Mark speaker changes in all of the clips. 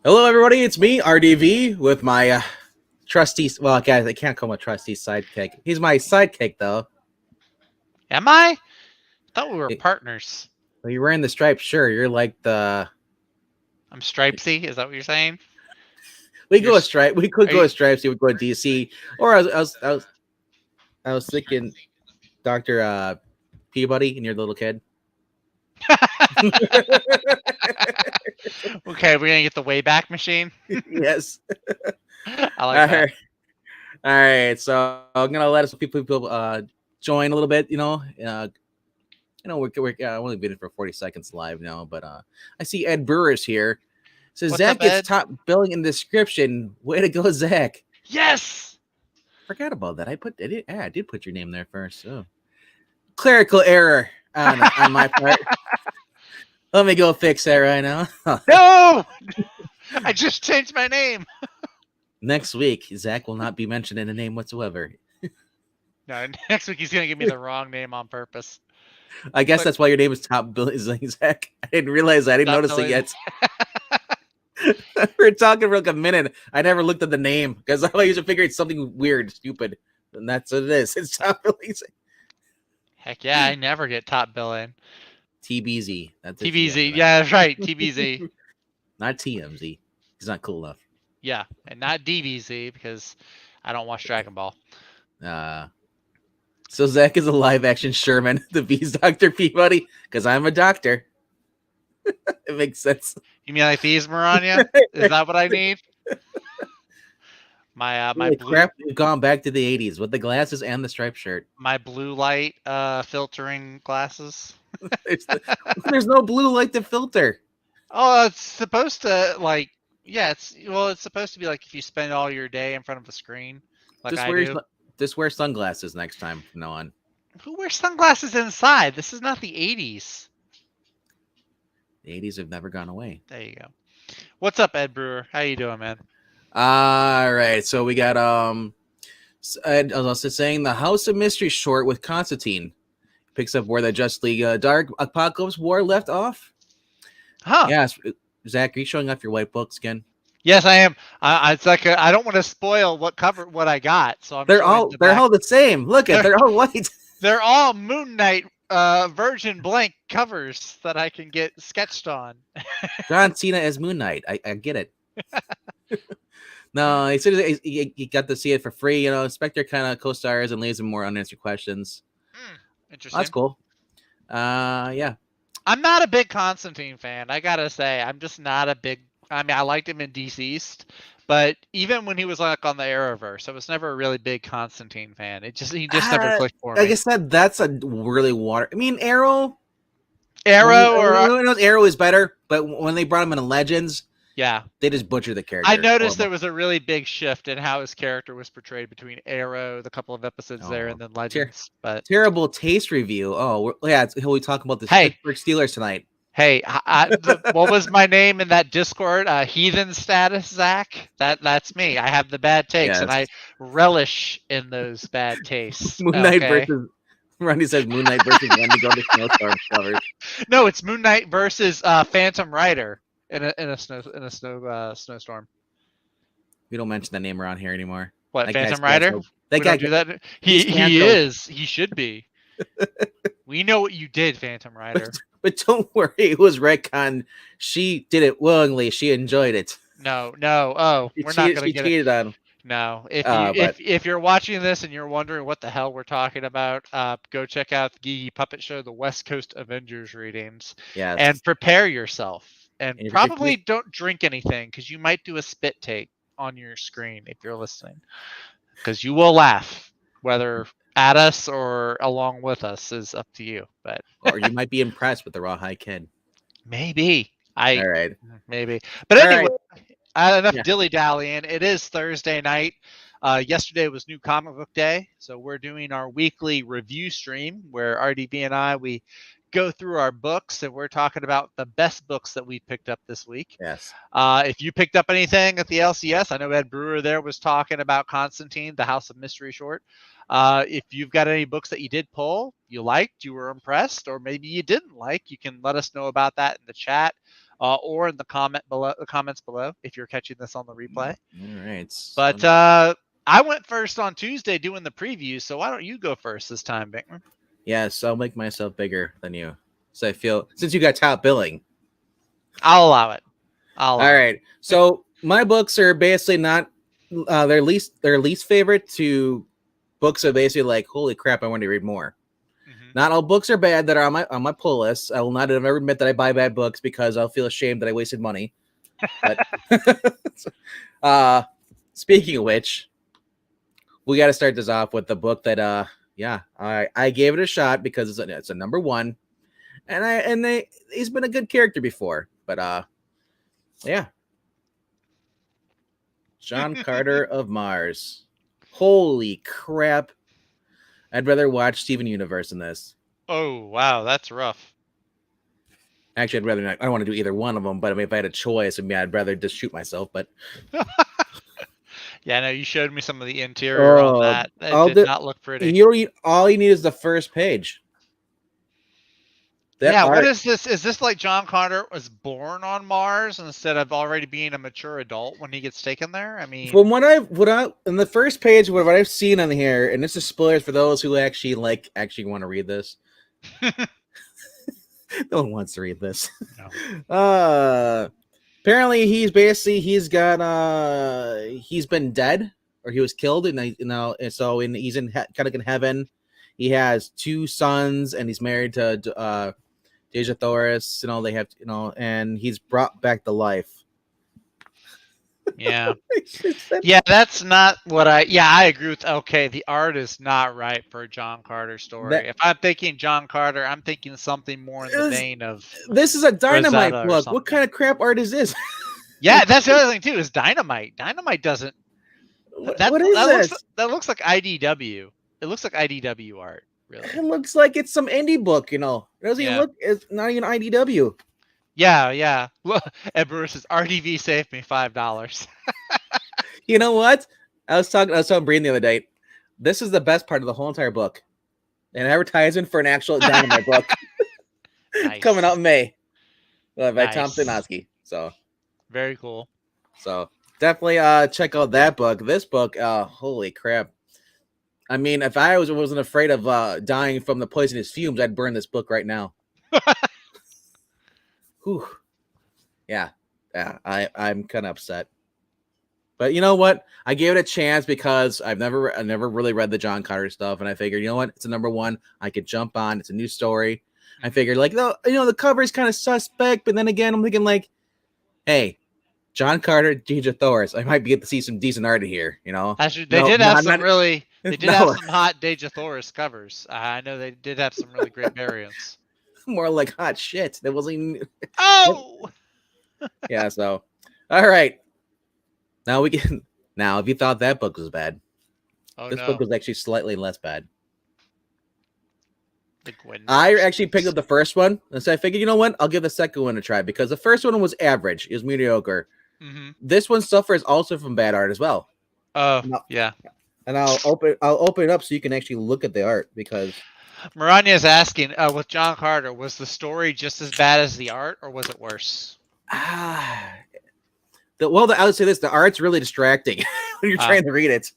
Speaker 1: Hello, everybody. It's me, RDV, with my trusty. Well, guys, I can't call him a trusty sidekick. He's my sidekick, though.
Speaker 2: Am I? I thought we were partners.
Speaker 1: Well, you're wearing the striped shirt. You're like the.
Speaker 2: I'm Stripesy. Is that what you're saying?
Speaker 1: We go a stripe. We could go a stripes. We would go a DC, or I was thinking, Doctor Peabody, and you're the little kid.
Speaker 2: Okay, we're gonna get the Wayback Machine.
Speaker 1: Yes.
Speaker 2: I like that.
Speaker 1: All right, so I'm gonna let people join a little bit. We're only been in for 40 seconds live now, but I see Ed Brewer's here. Says
Speaker 2: What's
Speaker 1: Zach
Speaker 2: up,
Speaker 1: gets
Speaker 2: Ed?
Speaker 1: top billing in the description. Way to go, Zach!
Speaker 2: Yes.
Speaker 1: Forgot about that. I did put your name there first. So clerical error on my part. Let me go fix that right now.
Speaker 2: No, I just changed my name.
Speaker 1: Next week, Zach will not be mentioned in a name whatsoever.
Speaker 2: No, next week he's gonna give me the wrong name on purpose.
Speaker 1: I guess that's why your name is Top Billing, Zach. I didn't realize that. I didn't notice it yet. We're talking for like a minute. I never looked at the name because I used to figure it's something weird, stupid, and that's what it is. It's Top Billing.
Speaker 2: Heck yeah, I never get top billing.
Speaker 1: TBZ. That's
Speaker 2: TBZ. Yeah, that's right. TBZ.
Speaker 1: Not TMZ. He's not cool enough.
Speaker 2: Yeah, and not DBZ because I don't watch Dragon Ball.
Speaker 1: So Zach is a live action Sherman, the Bees Dr. Peabody, because I'm a doctor. It makes sense.
Speaker 2: You mean like these, Maranya? Is that what I need? My
Speaker 1: Holy crap, we've gone back to the 80s with the glasses and the striped shirt.
Speaker 2: My blue light filtering glasses.
Speaker 1: There's no blue light to filter.
Speaker 2: Oh, it's supposed to it's supposed to be like if you spend all your day in front of a screen, like
Speaker 1: Just wear sunglasses next time from now on.
Speaker 2: Who wears sunglasses inside? This is not the 80s.
Speaker 1: The 80s have never gone away.
Speaker 2: There you go. What's up, Ed Brewer? How you doing, man?
Speaker 1: All right, so we got I was also saying the House of Mystery short with Constantine picks up where the Justice League Dark Apocalypse War left off.
Speaker 2: Huh?
Speaker 1: Yes, Zach, are you showing off your white books again?
Speaker 2: Yes, I am. It's like I don't want to spoil what I got, so
Speaker 1: they're all the same. Look at they're all white.
Speaker 2: They're all Moon Knight Virgin blank covers that I can get sketched on.
Speaker 1: John Cena as Moon Knight. I get it. No, he got to see it for free. You know, Spectre kind of co-stars and leaves him more unanswered questions.
Speaker 2: Interesting.
Speaker 1: That's cool. Yeah.
Speaker 2: I'm not a big Constantine fan. I gotta say, I'm just not a big. I mean, I liked him in DCeased, but even when he was like on the Arrowverse, I was never a really big Constantine fan. He just never clicked for me.
Speaker 1: Like I said, that's a really water. I mean, Arrow is better, but when they brought him into Legends,
Speaker 2: yeah,
Speaker 1: they just butchered the character.
Speaker 2: I noticed there was a really big shift in how his character was portrayed between Arrow, the couple of episodes there, and then Legends. But
Speaker 1: terrible taste review. Oh, yeah, we talk about the Pittsburgh Steelers tonight.
Speaker 2: Hey, what was my name in that Discord? Heathen status, Zach. That's me. I have the bad takes, and I relish in those bad tastes.
Speaker 1: Moon Knight versus. Ronnie says Moon Knight versus Wendigo to Snowstorm covers.
Speaker 2: No, it's Moon Knight versus Phantom Rider in a snowstorm.
Speaker 1: We don't mention that name around here anymore.
Speaker 2: What, that Phantom Rider? That guy do that. He is. He should be. We know what you did, Phantom Rider.
Speaker 1: But don't worry, it was retcon. She did it willingly. She enjoyed it.
Speaker 2: No. Oh, we're not going to get
Speaker 1: cheated on him.
Speaker 2: No. If you're watching this and you're wondering what the hell we're talking about, go check out the Geeky Puppet Show, the West Coast Avengers readings.
Speaker 1: Yes.
Speaker 2: And prepare yourself. And probably don't drink anything because you might do a spit take on your screen if you're listening. Because you will laugh, whether at us or along with us is up to you. But
Speaker 1: or you might be impressed with the Rawhide Kid.
Speaker 2: Maybe.
Speaker 1: All right.
Speaker 2: Maybe. But anyway, enough dilly-dallying. It is Thursday night. Yesterday was New Comic Book Day, so we're doing our weekly review stream where RDV and I, we go through our books and we're talking about the best books that we picked up this week.
Speaker 1: Yes.
Speaker 2: If you picked up anything at the LCS, I know Ed Brewer there was talking about Constantine, the House of Mystery short. If you've got any books that you did pull, you liked, you were impressed, or maybe you didn't like, you can let us know about that in the chat. or in the comments below if you're catching this on the replay.
Speaker 1: All right.
Speaker 2: But I went first on Tuesday doing the preview, so why don't you go first this time, Bickman?
Speaker 1: Yes, I'll make myself bigger than you. So I feel since you got top billing.
Speaker 2: I'll allow it.
Speaker 1: All right. So my books are basically not their least favorite to books are basically like, holy crap, I want to read more. Mm-hmm. Not all books are bad that are on my pull list. I will not ever admit that I buy bad books because I'll feel ashamed that I wasted money. But speaking of which, we got to start this off with the book that I gave it a shot because it's a number one, and he's been a good character before, but John Carter of Mars. Holy crap! I'd rather watch Steven Universe than this.
Speaker 2: Oh wow, that's rough.
Speaker 1: Actually, I'd rather not. I don't want to do either one of them, but I mean, if I had a choice, I'd rather just shoot myself. But
Speaker 2: yeah, no, you showed me some of the interior on that. It did not look pretty.
Speaker 1: All you need is the first page.
Speaker 2: What is this? Is this like John Carter was born on Mars instead of already being a mature adult when he gets taken there? I mean,
Speaker 1: from what I in the first page, what I've seen on here, and this is spoilers for those who actually want to read this. No one wants to read this. No. Apparently he's been dead or he was killed, and he's in kind of in heaven. He has 2 sons, and he's married to Deja Thoris. They have and he's brought back to life.
Speaker 2: Yeah. Yeah, that's not what I agree with. Okay, the art is not right for a John Carter story. If I'm thinking John Carter, I'm thinking something more in the vein of
Speaker 1: this is a Dynamite book. What kind of crap art is this?
Speaker 2: Yeah, that's the other thing too, is Dynamite. Dynamite doesn't
Speaker 1: what is this?
Speaker 2: That looks like IDW. It looks like IDW art, really.
Speaker 1: It looks like it's some indie book, It doesn't even look, it's not even IDW.
Speaker 2: Yeah. Well, and Bruce says, RDV saved me $5.
Speaker 1: You know what? I was talking Breen the other day. This is the best part of the whole entire book. An advertisement for an actual Dynamite book. Nice. Coming out in May. By Tom Stanoski. So
Speaker 2: very cool.
Speaker 1: So definitely check out that book. This book, holy crap. I mean, if I wasn't afraid of dying from the poisonous fumes, I'd burn this book right now. Whew. Yeah, I'm kind of upset. But you know what? I gave it a chance because I never really read the John Carter stuff, and I figured, you know what? It's a number one. I could jump on. It's a new story. I figured, the cover is kind of suspect, but then again, I'm thinking hey, John Carter, Deja Thoris. I might get to see some decent art here.
Speaker 2: Actually, they did have some hot Deja Thoris covers. I know they did have some really great variants.
Speaker 1: More like hot shit. That wasn't even.
Speaker 2: Oh.
Speaker 1: Yeah. So, all right. Now if you thought that book was bad, this book was actually slightly less bad. I actually picked up the first one, and so I figured, you know what? I'll give the second one a try because the first one was average. It was mediocre. Mm-hmm. This one suffers also from bad art as well.
Speaker 2: Yeah.
Speaker 1: And I'll open it up so you can actually look at the art because.
Speaker 2: Maranya is asking, with John Carter, was the story just as bad as the art, or was it worse?
Speaker 1: I would say this: the art's really distracting when you're trying to read it.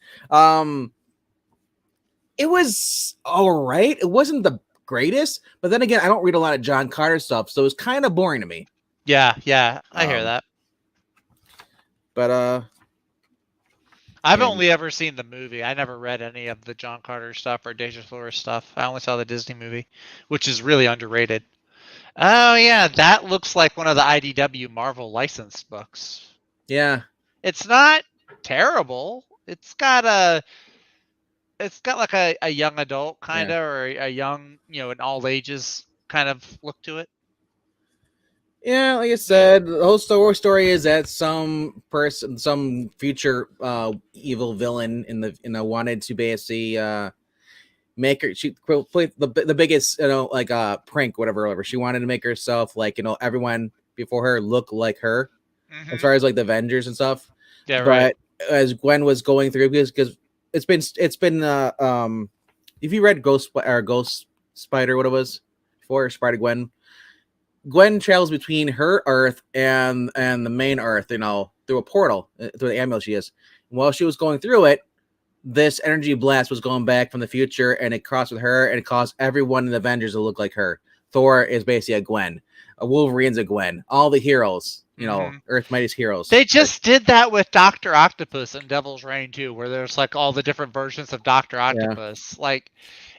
Speaker 1: It was all right. It wasn't the greatest, but then again, I don't read a lot of John Carter stuff, so it was kind of boring to me.
Speaker 2: Yeah, I hear that.
Speaker 1: But
Speaker 2: I've only ever seen the movie. I never read any of the John Carter stuff or Deja Thoris stuff. I only saw the Disney movie, which is really underrated. Oh yeah, that looks like one of the IDW Marvel licensed books.
Speaker 1: Yeah.
Speaker 2: It's not terrible. It's got like a young adult kind of, or a young, an all ages kind of look to it.
Speaker 1: Yeah, like I said, the whole story is that some future evil villain wanted to basically make her play the biggest prank, whatever. She wanted to make herself everyone before her look like her, as far as the Avengers and stuff.
Speaker 2: Yeah, right.
Speaker 1: But as Gwen was going through, because it's been if you read Ghost Spider, what it was before Spider Gwen. Gwen travels between her Earth and the main Earth, through a portal, through the amulet she is. And while she was going through it, this energy blast was going back from the future, and it crossed with her, and it caused everyone in the Avengers to look like her. Thor is basically a Gwen. Wolverine's a Gwen. All the heroes, Earth's mightiest heroes.
Speaker 2: They just did that with Dr. Octopus and Devil's Reign too, where there's like all the different versions of Dr. Octopus. Yeah. Like,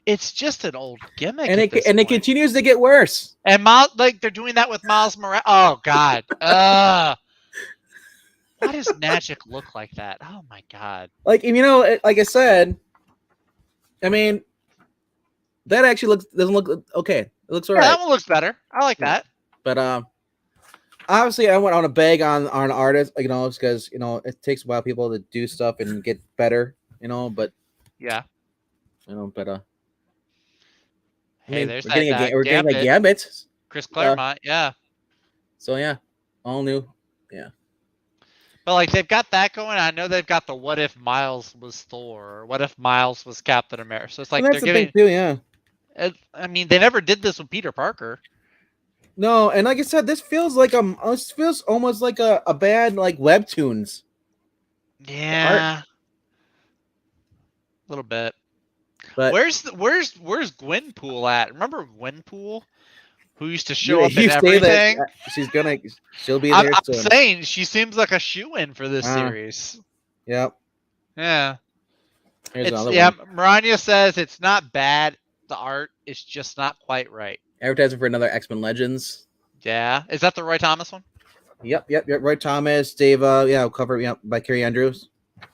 Speaker 2: it's just an old gimmick.
Speaker 1: And it continues to get worse.
Speaker 2: And they're doing that with Miles Morales. Oh God. Why does Magic look like that? Oh my God.
Speaker 1: Like, like I said, I mean, that actually doesn't look okay. It looks alright.
Speaker 2: That one looks better. I like that.
Speaker 1: But obviously I went on a bag on artists, because it takes a while for people to do stuff and get better, but
Speaker 2: yeah.
Speaker 1: But
Speaker 2: hey, there's
Speaker 1: we're getting a Gambit.
Speaker 2: Chris Claremont, yeah.
Speaker 1: So yeah, all new. Yeah.
Speaker 2: But like they've got that going. I know they've got the what if Miles was Thor, or what if Miles was Captain America. So it's like
Speaker 1: they're getting thing too, yeah.
Speaker 2: I mean, they never did this with Peter Parker.
Speaker 1: No, and like I said, this feels almost like a bad like webtoons.
Speaker 2: Yeah. A little bit. But where's Gwenpool at? Remember Gwenpool? Who used to show up in everything?
Speaker 1: She'll be there
Speaker 2: soon. I'm saying she seems like a shoo-in for this series.
Speaker 1: Yep.
Speaker 2: Yeah.
Speaker 1: Here's another one.
Speaker 2: Marania says it's not bad. The art is just not quite right.
Speaker 1: Advertising for another X-Men Legends.
Speaker 2: Yeah. Is that the Roy Thomas one?
Speaker 1: Yep. Roy Thomas, Dave, cover by Carrie Andrews.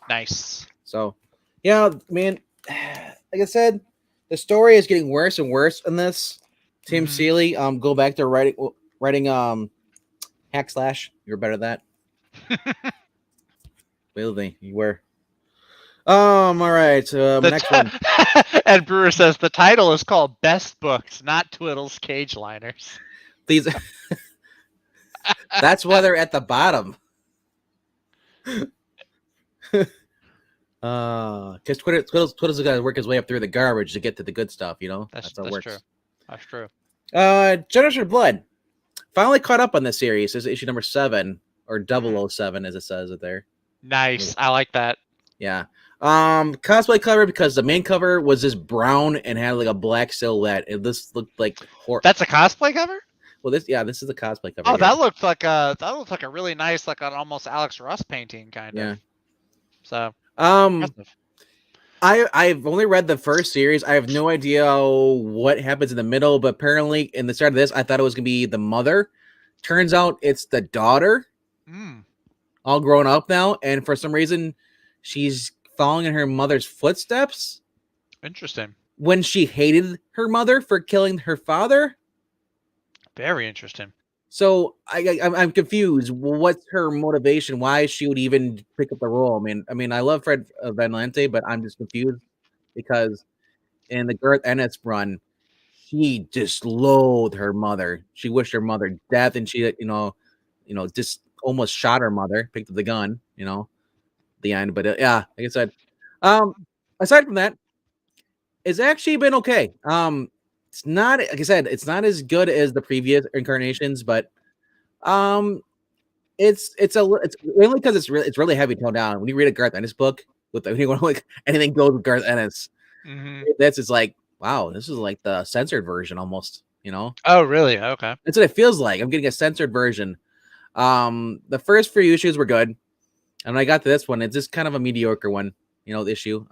Speaker 2: Nice.
Speaker 1: So, yeah, man, like I said, the story is getting worse and worse in this. Tim Seeley, go back to writing Hack Slash. You're better at that. Really, you were. All right. Next one.
Speaker 2: Ed Brewer says the title is called Best Books, not Twiddle's Cage Liners.
Speaker 1: These. That's why they're at the bottom. Because Twiddle's got to work his way up through the garbage to get to the good stuff. That's how it works.
Speaker 2: True. That's true.
Speaker 1: Generation of Blood. Finally caught up on this series. This is issue number 7 or 007, as it says it there.
Speaker 2: Nice. I like that.
Speaker 1: Yeah. Cosplay cover, because the main cover was this brown and had like a black silhouette. This looked like horror.
Speaker 2: That's a cosplay cover?
Speaker 1: Well, this is a cosplay cover.
Speaker 2: Oh, here. That looked like a really nice, like an almost Alex Ross painting kind of.
Speaker 1: Yeah.
Speaker 2: So
Speaker 1: impressive. I've only read the first series. I have no idea what happens in the middle, but apparently in the start of this, I thought it was gonna be the mother. Turns out it's the daughter. All grown up now, and for some reason she's following in her mother's footsteps.
Speaker 2: Interesting.
Speaker 1: When she hated her mother for killing her father.
Speaker 2: Very interesting.
Speaker 1: So I'm confused. What's her motivation? Why she would even pick up the role? I mean, I love Fred Van Lente, but I'm just confused because in the Garth Ennis run, she just loathed her mother. She wished her mother death, and she, just almost shot her mother. Picked up the gun, the end. But yeah, like I said, aside from that, it's actually been okay. It's not, like I said, it's not as good as the previous incarnations, but it's mainly because it's really heavy toned down. When you read a Garth Ennis book with like anything goes with Garth Ennis, this is like, wow, this is like the censored version almost.
Speaker 2: Oh, really? Okay.
Speaker 1: That's what it feels like. I'm getting a censored version. The first few issues were good, and when I got to this one, it's just kind of a mediocre one. The issue.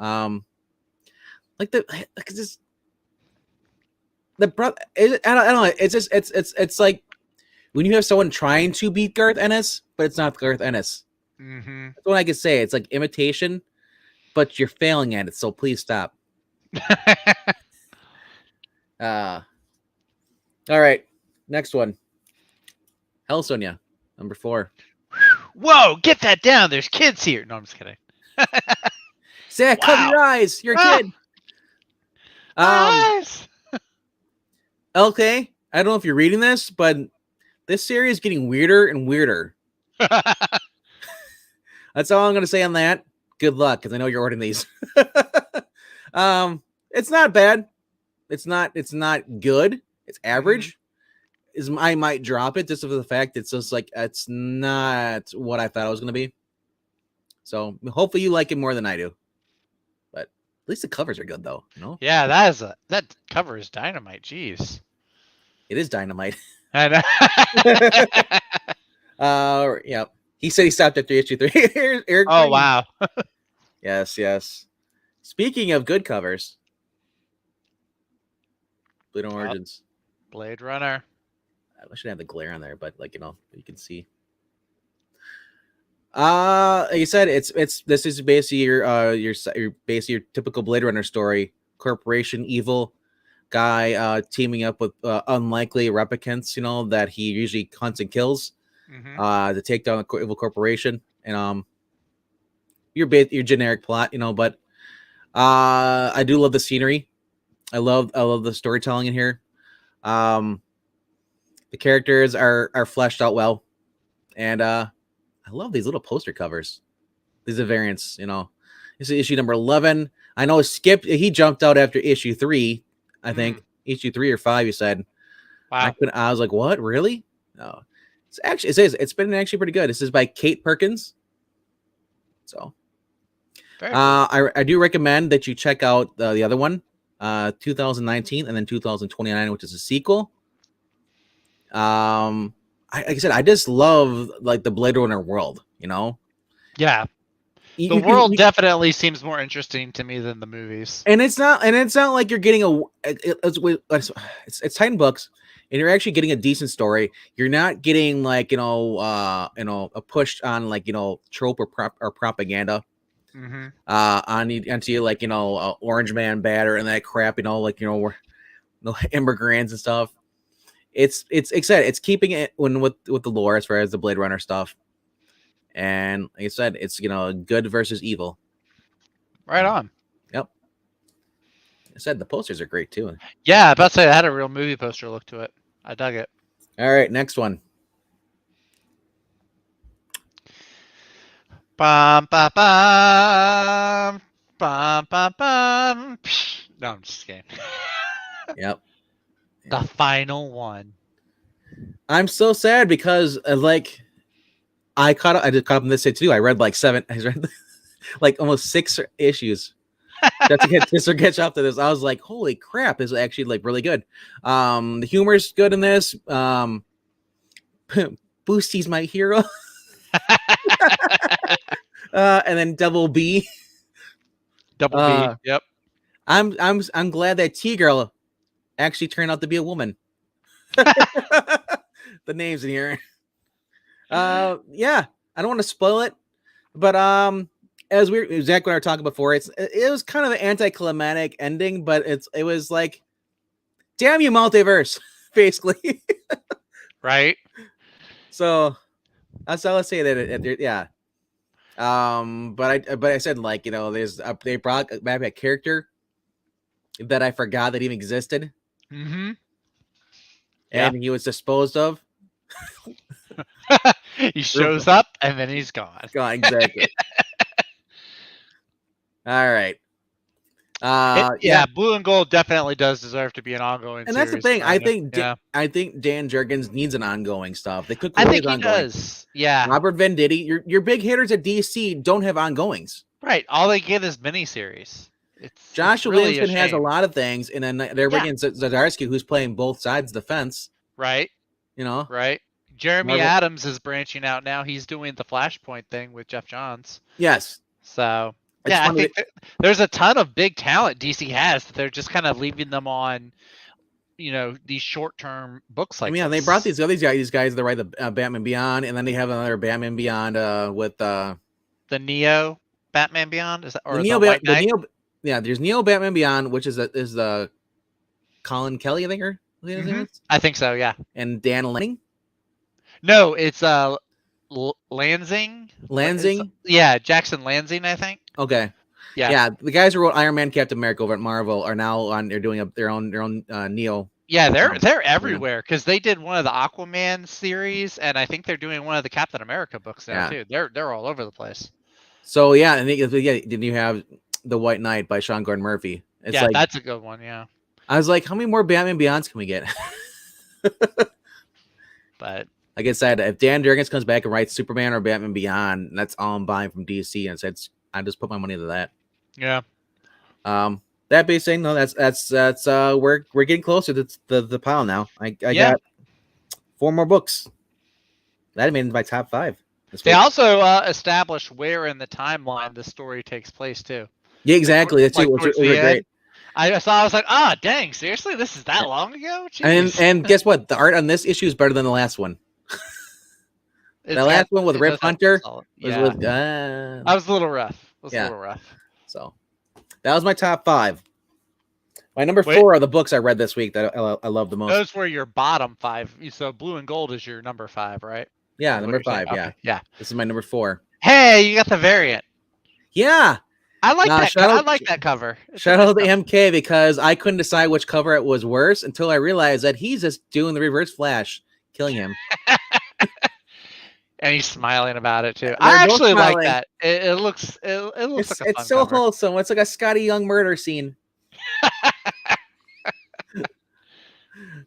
Speaker 1: The brother, I don't know. It's just it's like when you have someone trying to beat Garth Ennis, but it's not Garth Ennis. That's what I could say. It's like imitation, but you're failing at it. So please stop. All right, next one. Hell, Sonia, number 4.
Speaker 2: Whoa, get that down. There's kids here. No, I'm just kidding.
Speaker 1: Zach, cover your eyes. You're a kid.
Speaker 2: Eyes.
Speaker 1: Okay, I don't know if you're reading this, but this series is getting weirder and weirder. That's all I'm going to say on that. Good luck, because I know you're ordering these. It's not bad. It's not good. It's average. I might drop it just for the fact it's just like it's not what I thought it was going to be. So hopefully you like it more than I do. But at least the covers are good, though. You know?
Speaker 2: Yeah, that cover is dynamite. Jeez.
Speaker 1: It is dynamite.
Speaker 2: I know.
Speaker 1: Yeah. He said he stopped after issue 3. Eric
Speaker 2: Oh
Speaker 1: Green.
Speaker 2: wow.
Speaker 1: Yes. Speaking of good covers, Pluto Origins.
Speaker 2: Blade Runner.
Speaker 1: I should have the glare on there, but you can see. Like you said, this is basically your basically your typical Blade Runner story. Corporation evil guy teaming up with unlikely replicants, that he usually hunts and kills to take down the evil corporation. And your generic plot, but I do love the scenery. I love the storytelling in here. The characters are fleshed out well, and I love these little poster covers. These are variants, This is issue number 11. I know Skip, he jumped out after issue 3, I think. Issue 3 or 5, you said.
Speaker 2: Wow.
Speaker 1: I was like, what? Really? No. It's been actually pretty good. This is by Kate Perkins. So
Speaker 2: Very cool.
Speaker 1: I do recommend that you check out the other one, 2019 and then 2029, which is a sequel. Like I said, I just love like the Blade Runner world,
Speaker 2: Yeah. The world definitely seems more interesting to me than the movies.
Speaker 1: And it's not like you're getting it's 10 books and you're actually getting a decent story. You're not getting like, a push on like, trope or propaganda. Onto you like, Orange Man batter and that crap, like, no immigrants and stuff. It's exciting. It's keeping it with the lore as far as the Blade Runner stuff. And like I said, it's good versus evil.
Speaker 2: Right on.
Speaker 1: Yep. I said the posters are great too.
Speaker 2: Yeah, I about to say I had a real movie poster look to it. I dug it.
Speaker 1: All right, next one.
Speaker 2: Bum, bum, bum, bum, bum, bum. No, I'm just kidding.
Speaker 1: Yep.
Speaker 2: The final one.
Speaker 1: I'm so sad because I just caught up in this too. I read like like almost 6 issues just to catch up to this. I was like, holy crap, this is actually like really good. The humor's good in this. Boosty's my hero. And then Double B.
Speaker 2: Double B. Yep.
Speaker 1: I'm glad that T-Girl actually turned out to be a woman. The names in here. Yeah, I don't want to spoil it, but as Zach and I were talking before, it was kind of an anticlimactic ending, but it was like, damn you, multiverse, basically.
Speaker 2: Right.
Speaker 1: So that's all I say that yeah. But I said like they brought back a character that I forgot that even existed.
Speaker 2: Mm-hmm.
Speaker 1: And he was disposed of.
Speaker 2: He shows up and then he's gone.
Speaker 1: Exactly. All right.
Speaker 2: Blue and Gold definitely does deserve to be an ongoing.
Speaker 1: And
Speaker 2: series.
Speaker 1: that's the thing. I think Dan Jurgens needs an ongoing stuff. They could.
Speaker 2: I think he does. Yeah.
Speaker 1: Robert Venditti, your big hitters at DC don't have ongoings.
Speaker 2: Right. All they get is miniseries.
Speaker 1: Joshua Williamson has a lot of things, and then they're bringing Zdarsky, who's playing both sides of the fence.
Speaker 2: Right. Right. Jeremy Adams is branching out now. He's doing the Flashpoint thing with Jeff Johns.
Speaker 1: Yes.
Speaker 2: So I think there's a ton of big talent DC has. But they're just kind of leaving them on, these short-term books like.
Speaker 1: They brought these guys that write the Batman Beyond, and then they have another Batman Beyond with the
Speaker 2: Neo Batman Beyond. Is that or
Speaker 1: the White Knight? Yeah, there's Neo Batman Beyond, which is the Colin Kelly, I think,
Speaker 2: I think so. Yeah.
Speaker 1: And Dan Lanning.
Speaker 2: No, it's Lansing. Yeah, Jackson Lansing, I think.
Speaker 1: Okay. Yeah. The guys who wrote Iron Man, Captain America over at Marvel are now they're doing their own Neo.
Speaker 2: Yeah, they're everywhere because they did one of the Aquaman series, and I think they're doing one of the Captain America books now too. They're all over the place.
Speaker 1: So and then you have The White Knight by Sean Gordon Murphy.
Speaker 2: That's a good one. Yeah.
Speaker 1: I was like, how many more Batman Beyonds can we get?
Speaker 2: But
Speaker 1: like I said, if Dan Jurgens comes back and writes Superman or Batman Beyond, that's all I'm buying from DC, and I just put my money into that.
Speaker 2: Yeah.
Speaker 1: That being said, no, that's we're getting closer to the pile now. I got 4 more books. That made my top 5.
Speaker 2: They also establish where in the timeline the story takes place too.
Speaker 1: Yeah, exactly. That's
Speaker 2: like,
Speaker 1: it was great.
Speaker 2: I was like, dang, seriously, this is that long ago?
Speaker 1: Jeez. And guess what? The art on this issue is better than the last one. The last one with Rip Hunter was
Speaker 2: I was a little rough. A little rough.
Speaker 1: So that was my top 5. My number 4 are the books I read this week that I love the most.
Speaker 2: Those were your bottom 5. So Blue and Gold is your number 5, right?
Speaker 1: Yeah, number 5. Yeah.
Speaker 2: Okay. Yeah.
Speaker 1: This is my number 4.
Speaker 2: Hey, you got the variant.
Speaker 1: Yeah.
Speaker 2: I like that. I like that cover.
Speaker 1: Shout out to MK because I couldn't decide which cover it was worse until I realized that he's just doing the Reverse Flash, killing him.
Speaker 2: And he's smiling about it too. I actually like that. It looks like a fun
Speaker 1: it's so
Speaker 2: cover.
Speaker 1: wholesome. It's like a Scotty Young murder scene.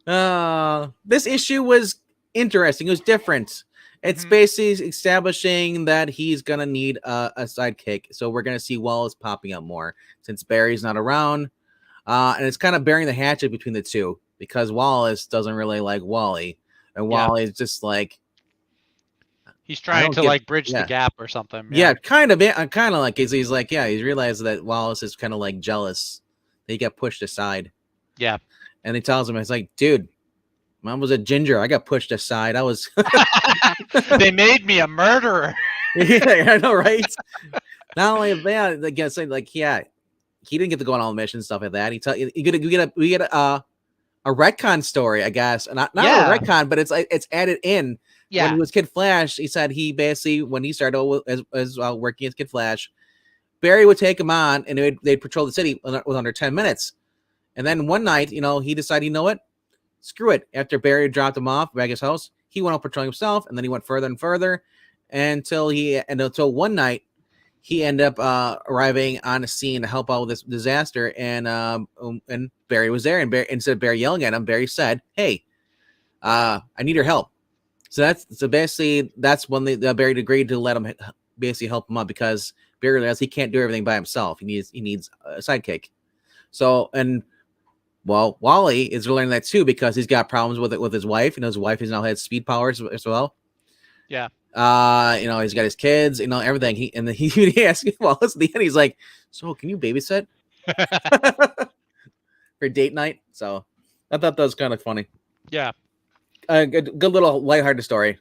Speaker 1: This issue was interesting. It was different. It's basically establishing that he's gonna need a sidekick. So we're gonna see Wallace popping up more since Barry's not around. And it's kind of burying the hatchet between the two because Wallace doesn't really like Wally, and Wally's just like
Speaker 2: he's trying to like bridge the gap or something.
Speaker 1: Yeah, kind of like he's like he's realized that Wallace is kind of like jealous that he got pushed aside.
Speaker 2: Yeah,
Speaker 1: and he tells him, it's like, dude, Mom was a ginger. I got pushed aside. I was.
Speaker 2: They made me a murderer.
Speaker 1: Yeah, I know, right? Not only that, like I said, like he didn't get to go on all the missions, stuff like that. We get a retcon story, I guess, not a retcon, but it's added in. Yeah. When he was Kid Flash, he said he basically when he started as working as Kid Flash, Barry would take him on and they'd patrol the city with under 10 minutes, and then one night, he decided, you know what? Screw it. After Barry dropped him off back at his house, he went out patrolling himself, and then he went further and further until one night he ended up arriving on a scene to help out with this disaster, and Barry was there, and instead of Barry yelling at him, Barry said, "Hey, I need your help." So basically that's when the Barry agreed to let him basically help him out because Barry realized he can't do everything by himself. He needs a sidekick. So well, Wally is learning that too because he's got problems with his wife. His wife has now had speed powers as well.
Speaker 2: Yeah.
Speaker 1: He's got his kids, everything. He asked Wallace at the end, he's like, "So can you babysit?" For date night. So I thought that was kind of funny.
Speaker 2: Yeah.
Speaker 1: Good little lighthearted story.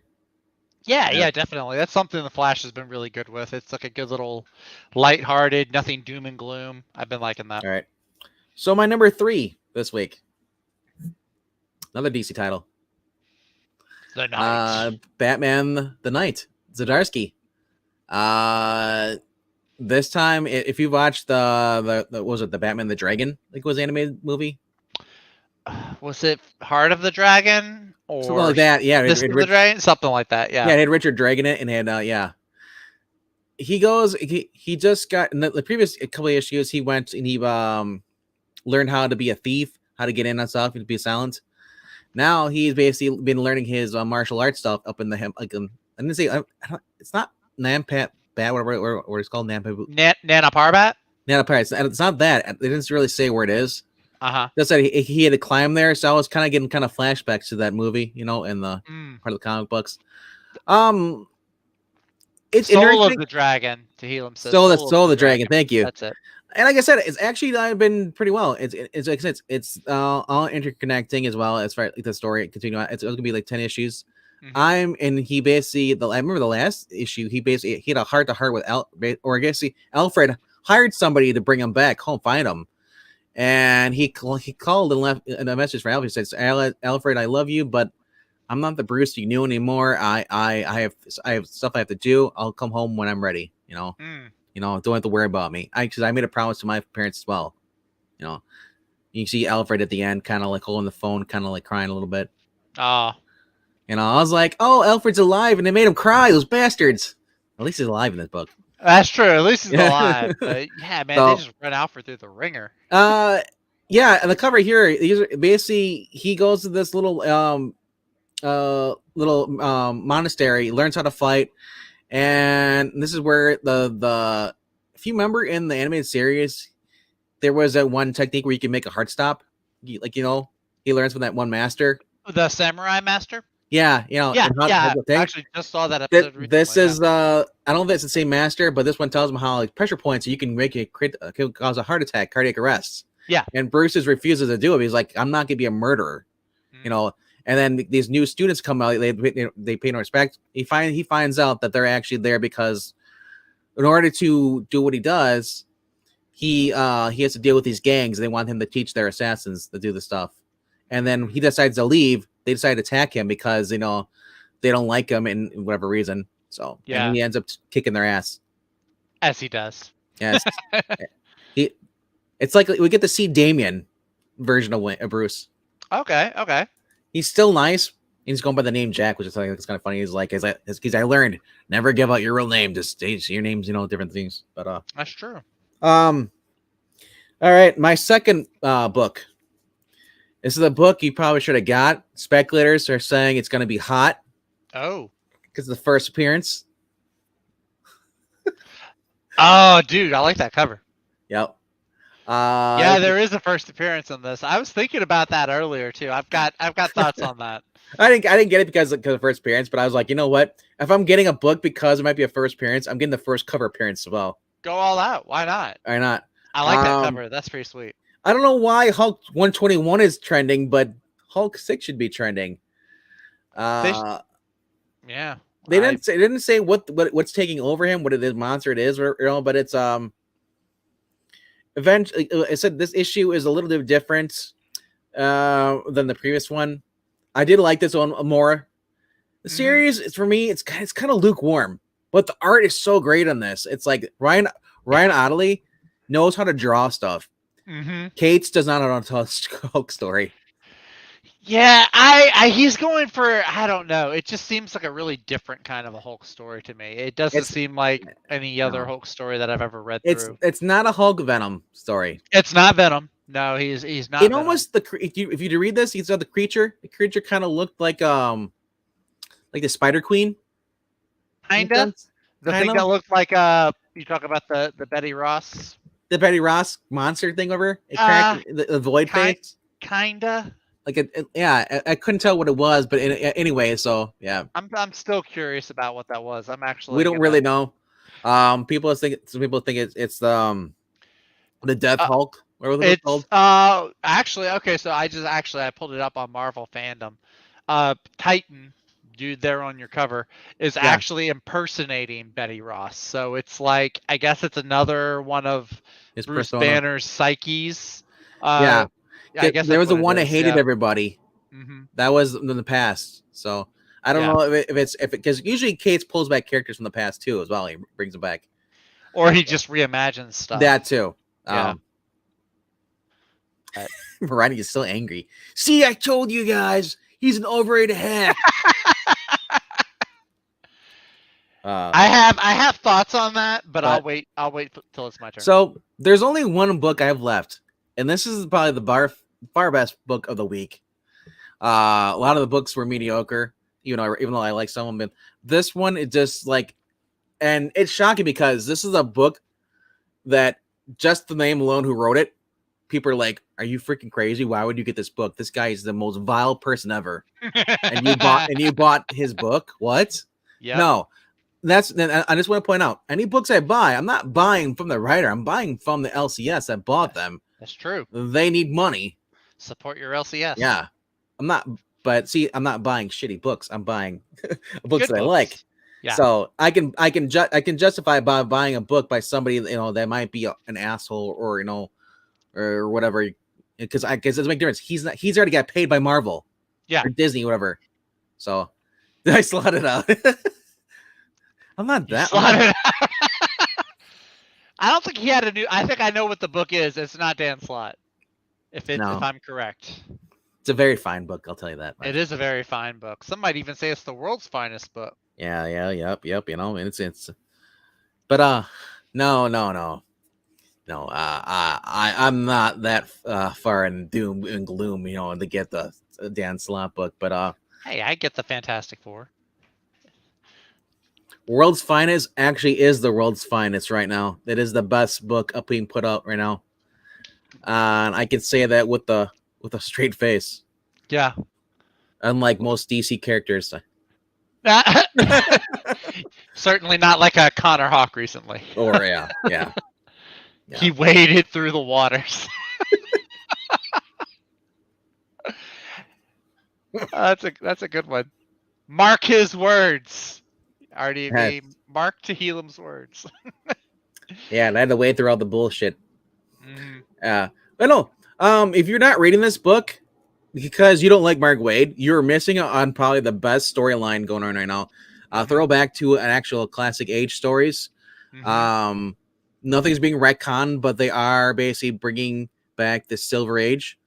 Speaker 2: Yeah, definitely. That's something the Flash has been really good with. It's like a good little lighthearted, nothing doom and gloom. I've been liking that.
Speaker 1: All right. So my number 3 this week, another DC title.
Speaker 2: The Knight.
Speaker 1: Batman the Knight, Zdarsky. This time, if you watched the what was it, the Batman the Dragon, like was animated movie?
Speaker 2: Was it Heart of the Dragon or
Speaker 1: something like that? Yeah,
Speaker 2: Fist of the Dragon, something like that. Yeah,
Speaker 1: it had Richard Dragon in it, and had He just got in the previous couple of issues. He went and he learned how to be a thief, how to get in on stuff, and to be silent. Now he's basically been learning his martial arts stuff up in the I didn't say it's not Nampat Bat, whatever it's called, Nana
Speaker 2: Parbat.
Speaker 1: Nana Parbat. It's not that. They didn't really say where it is.
Speaker 2: Just
Speaker 1: said he had to climb there, so I was kind of getting flashbacks to that movie, in the part of the comic books. It's
Speaker 2: Soul of the Dragon to heal himself.
Speaker 1: Soul of the Dragon. Thank you.
Speaker 2: That's it.
Speaker 1: And like I said, it's actually been pretty well. It's like it's all interconnecting as well as far as like the story continue. It's gonna be like 10 issues. He basically I remember the last issue. He had a heart to heart with Alfred hired somebody to bring him back home, find him, and he called and left a message for Alfred. He says, "Alfred, I love you, but I'm not the Bruce you knew anymore. I have stuff I have to do. I'll come home when I'm ready. Don't have to worry about me. Because I made a promise to my parents as well. You see Alfred at the end, kind of like holding the phone, kind of like crying a little bit.
Speaker 2: Oh,
Speaker 1: I was like, oh, Alfred's alive, and they made him cry. Those bastards. At least he's alive in this book.
Speaker 2: That's true. At least he's alive. But yeah, man, they just run Alfred through the ringer.
Speaker 1: Yeah, and the cover here, basically he goes to this little little monastery. He learns how to fight, and this is where the if you remember in the animated series, there was that one technique where you can make a heart stop. He learns from that one master.
Speaker 2: The Samurai Master.
Speaker 1: Yeah,
Speaker 2: Yeah,
Speaker 1: and
Speaker 2: yeah. I
Speaker 1: thing.
Speaker 2: actually just saw that episode recently.
Speaker 1: This is I don't know if it's the same master, but this one tells him how like pressure points so you can make it cause a heart attack, cardiac arrest.
Speaker 2: Yeah.
Speaker 1: And Bruce refuses to do it. He's like, I'm not gonna be a murderer, And then these new students come out. They pay no respect. He finds out that they're actually there because in order to do what he does, he has to deal with these gangs. They want him to teach their assassins to do the stuff, and then he decides to leave. They decide to attack him because they don't like him in whatever reason. So and he ends up kicking their ass,
Speaker 2: as he does.
Speaker 1: Yes, it's like we get to see Damien version of Bruce.
Speaker 2: Okay.
Speaker 1: He's still nice. He's going by the name Jack, which is something that's kind of funny. He's like, because I learned never give out your real name. Just your names, different things. But
Speaker 2: that's true.
Speaker 1: All right, my second book. This is a book you probably should have got. Speculators are saying it's going to be hot.
Speaker 2: Oh,
Speaker 1: because of the first appearance.
Speaker 2: Oh, dude, I like that cover.
Speaker 1: Yep.
Speaker 2: Yeah, there is a first appearance on this. I was thinking about that earlier too. I've got thoughts on that.
Speaker 1: I didn't get it because of the first appearance, but I was like, you know what? If I'm getting a book because it might be a first appearance, I'm getting the first cover appearance as well.
Speaker 2: Go all out. Why not?
Speaker 1: Why not?
Speaker 2: I like that cover. That's pretty sweet.
Speaker 1: I don't know why Hulk 121 is trending, but Hulk 6 should be trending.
Speaker 2: Yeah.
Speaker 1: They didn't say what's taking over him, what monster it is, but it's eventually it said this issue is a little bit different than the previous one. I did like this one more. The series is for me, it's kind of lukewarm, but the art is so great on this. It's like Ryan Ottley knows how to draw stuff. Cates does not know how to tell a Hulk story.
Speaker 2: Yeah, he's going for, I don't know. It just seems like a really different kind of a Hulk story to me. It doesn't seem like any other Hulk story that I've ever read through.
Speaker 1: It's not a Hulk Venom story.
Speaker 2: It's not Venom. No, he's not.
Speaker 1: It almost if you read this, you saw the creature. The creature kind of looked like the Spider Queen.
Speaker 2: Kinda. The thing that looked like you talk about the Betty Ross.
Speaker 1: The Betty Ross monster thing over it cracked the void face.
Speaker 2: Kinda.
Speaker 1: Like I couldn't tell what it was, but anyway, so yeah.
Speaker 2: I'm still curious about what that was. I'm actually.
Speaker 1: We don't really know. Some people think it's the Death Hulk. What was it called?
Speaker 2: Actually, okay. So I pulled it up on Marvel Fandom. Titan, dude, there on your cover is actually impersonating Betty Ross. So it's like, I guess it's another one of his Bruce Banner's psyches.
Speaker 1: Yeah.
Speaker 2: I guess
Speaker 1: there was the one that hated everybody. That was in the past. So I don't know if it's because usually Cates pulls back characters from the past too as well. He brings them back,
Speaker 2: or he just reimagines stuff.
Speaker 1: That too.
Speaker 2: Yeah.
Speaker 1: Variety is still angry. See, I told you guys, he's an overrated hack.
Speaker 2: I have thoughts on that, but I'll wait till it's my turn.
Speaker 1: So there's only one book I have left, and this is probably the far best book of the week. A lot of the books were mediocre, even though I like some of them. This one is just like, and it's shocking because this is a book that just the name alone who wrote it, people are like, "Are you freaking crazy? Why would you get this book? This guy is the most vile person ever." and you bought his book? What?
Speaker 2: Yeah.
Speaker 1: No. I just want to point out, any books I buy, I'm not buying from the writer. I'm buying from the LCS that bought them.
Speaker 2: That's true.
Speaker 1: They need money.
Speaker 2: Support your LCS.
Speaker 1: Yeah. I'm not buying shitty books. I'm buying books
Speaker 2: Good
Speaker 1: that I like.
Speaker 2: Yeah.
Speaker 1: So I can justify by buying a book by somebody that might be an asshole or whatever, because it doesn't make a difference. He's already got paid by Marvel.
Speaker 2: Yeah.
Speaker 1: Or Disney, whatever. So I slotted out. I'm not that.
Speaker 2: I don't think he had a new. I think I know what the book is. It's not Dan Slott. If I'm correct.
Speaker 1: It's a very fine book. I'll tell you that.
Speaker 2: It is a very fine book. Some might even say it's the world's finest book.
Speaker 1: Yeah, yep. It's. But no. I'm not that far in doom and gloom, to get the Dan Slott book. But
Speaker 2: Hey, I get the Fantastic Four.
Speaker 1: World's Finest actually is the world's finest right now. It is the best book up being put out right now. And I can say that with a straight face.
Speaker 2: Yeah.
Speaker 1: Unlike most DC characters.
Speaker 2: Certainly not like a Connor Hawk recently.
Speaker 1: Or yeah.
Speaker 2: He waded through the waters. That's a good one. Mark his words. RDV, mark Tehillim's words.
Speaker 1: Yeah, and I had to wade through all the bullshit.
Speaker 2: Mm-hmm.
Speaker 1: But no, if you're not reading this book because you don't like Mark Waid, you're missing out on probably the best storyline going on right now. Throwback to an actual classic age stories.
Speaker 2: Mm-hmm.
Speaker 1: Nothing's being retconned, but they are basically bringing back the Silver Age,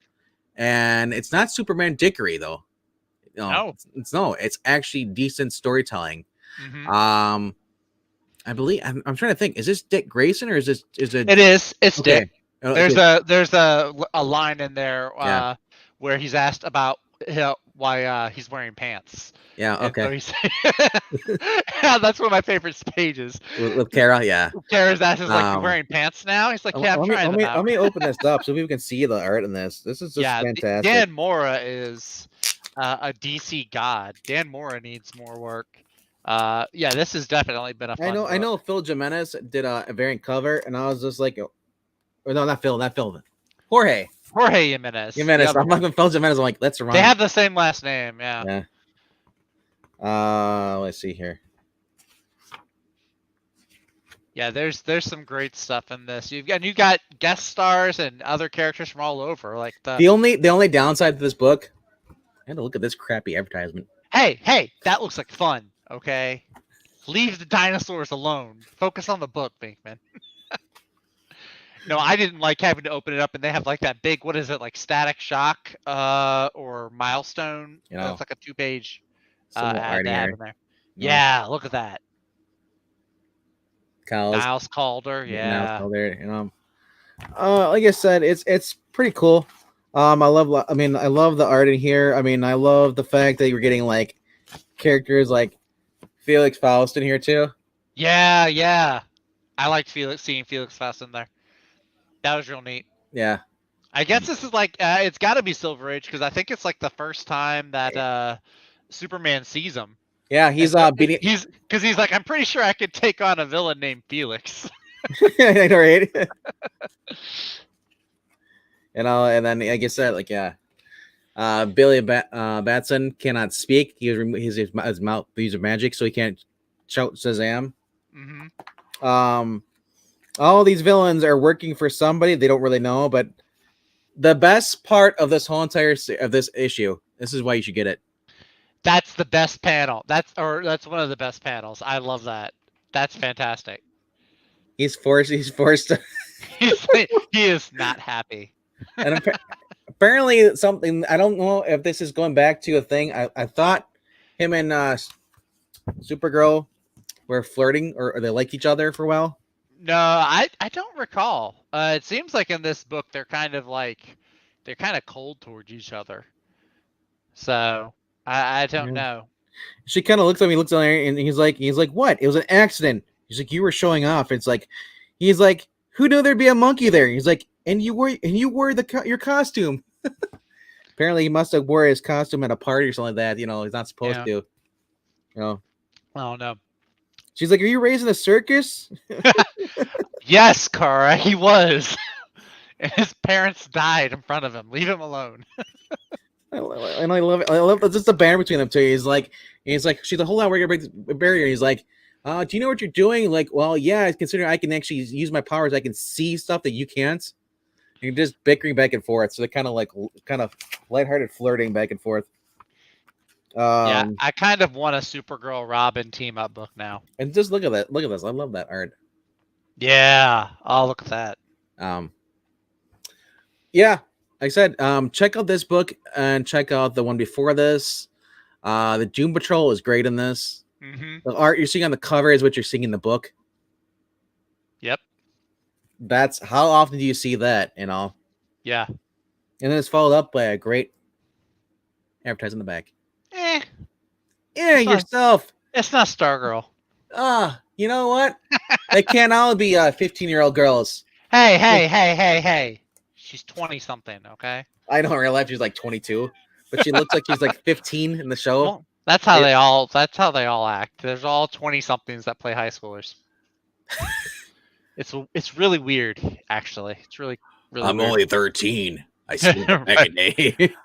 Speaker 1: and it's not Superman dickery though.
Speaker 2: No.
Speaker 1: It's actually decent storytelling.
Speaker 2: Mm-hmm.
Speaker 1: I believe I'm trying to think. Is this Dick Grayson or is it?
Speaker 2: It is. It's
Speaker 1: okay.
Speaker 2: Dick. There's a line in there where he's asked about why he's wearing pants.
Speaker 1: Yeah. Okay.
Speaker 2: So yeah, that's one of my favorite pages.
Speaker 1: With Kara, yeah.
Speaker 2: Kara's asking like, "You're wearing pants now?" He's like, "Yeah, I'm trying them out."
Speaker 1: Let me open this up so people can see the art in this. This is just fantastic.
Speaker 2: Dan Mora is a DC god. Dan Mora needs more work. This has definitely been a fun book.
Speaker 1: I know Phil Jimenez did a variant cover, and I was just like, or no, not Phil. Jorge
Speaker 2: Jimenez.
Speaker 1: I'm like, when Phil Jimenez, I'm like, that's wrong.
Speaker 2: They have the same last name, yeah.
Speaker 1: Let's see here.
Speaker 2: Yeah, there's some great stuff in this. You got guest stars and other characters from all over. Like the
Speaker 1: only downside to this book, I had to look at this crappy advertisement.
Speaker 2: Hey, that looks like fun. Okay, leave the dinosaurs alone. Focus on the book, Binkman. No, I didn't like having to open it up, and they have like that big, what is it, like Static Shock, or Milestone? It's like a 2-page ad in there. Yeah, look at that. Niles Calder, yeah.
Speaker 1: Like I said, it's pretty cool. I love the art in here. I mean, I love the fact that you're getting like characters like Felix Faust in here too.
Speaker 2: Yeah. I liked seeing Felix Faust in there. That was real neat.
Speaker 1: Yeah.
Speaker 2: I guess this is like it's got to be Silver Age because I think it's like the first time that Superman sees him.
Speaker 1: Yeah, he's beating.
Speaker 2: He's like, I'm pretty sure I could take on a villain named Felix.
Speaker 1: I know, right? And then like I said, like Billy Batson cannot speak. His mouth uses magic, so he can't shout Shazam.
Speaker 2: Mm-hmm.
Speaker 1: All these villains are working for somebody they don't really know, but the best part of this whole entire of this issue, this is why you should get it.
Speaker 2: That's the best panel. That's one of the best panels. I love that. That's fantastic.
Speaker 1: He's forced to
Speaker 2: he is not happy.
Speaker 1: And apparently something, I don't know if this is going back to a thing. I thought him and Supergirl were flirting or they liked each other for a while.
Speaker 2: No, I don't recall. It seems like in this book they're kind of cold towards each other. So I don't know.
Speaker 1: She kind of looks at me, looks on there, and he's like, what? It was an accident. He's like, you were showing off. It's like, he's like, who knew there'd be a monkey there? He's like, and you wore your costume. Apparently, he must have wore his costume at a party or something like that. He's not supposed to.
Speaker 2: Oh no.
Speaker 1: She's like, are you raising a circus?
Speaker 2: Yes, Kara, he was. And his parents died in front of him. Leave him alone.
Speaker 1: And I love it. I love just the banter between them two. He's like, she's like, hold on, we're gonna break the barrier. He's like, do you know what you're doing? Like, well, yeah, considering I can actually use my powers, I can see stuff that you can't. And you're just bickering back and forth. So they're kind of lighthearted flirting back and forth.
Speaker 2: Yeah, I kind of want a Supergirl Robin team up book now.
Speaker 1: And just look at that. Look at this. I love that art.
Speaker 2: Yeah. Oh, look at that.
Speaker 1: Yeah, like I said, check out this book and check out the one before this. The Doom Patrol is great in this.
Speaker 2: Mm-hmm.
Speaker 1: The art you're seeing on the cover is what you're seeing in the book.
Speaker 2: Yep.
Speaker 1: That's how often do you see that?
Speaker 2: Yeah.
Speaker 1: And then it's followed up by a great advertisement in the back.
Speaker 2: Eh,
Speaker 1: Yeah,
Speaker 2: it's not.
Speaker 1: yourself.
Speaker 2: It's not Stargirl.
Speaker 1: You know what? They can't all be 15-year-old girls.
Speaker 2: Hey. She's 20 something. Okay.
Speaker 1: I don't realize she's like 22, but she looks like she's like 15 in the show.
Speaker 2: Well, that's how they all. That's how they all act. There's all 20 somethings that play high schoolers. It's really weird, actually. It's really
Speaker 1: I'm
Speaker 2: weird.
Speaker 1: only 13. I smoke a pack
Speaker 2: Right.
Speaker 1: a day.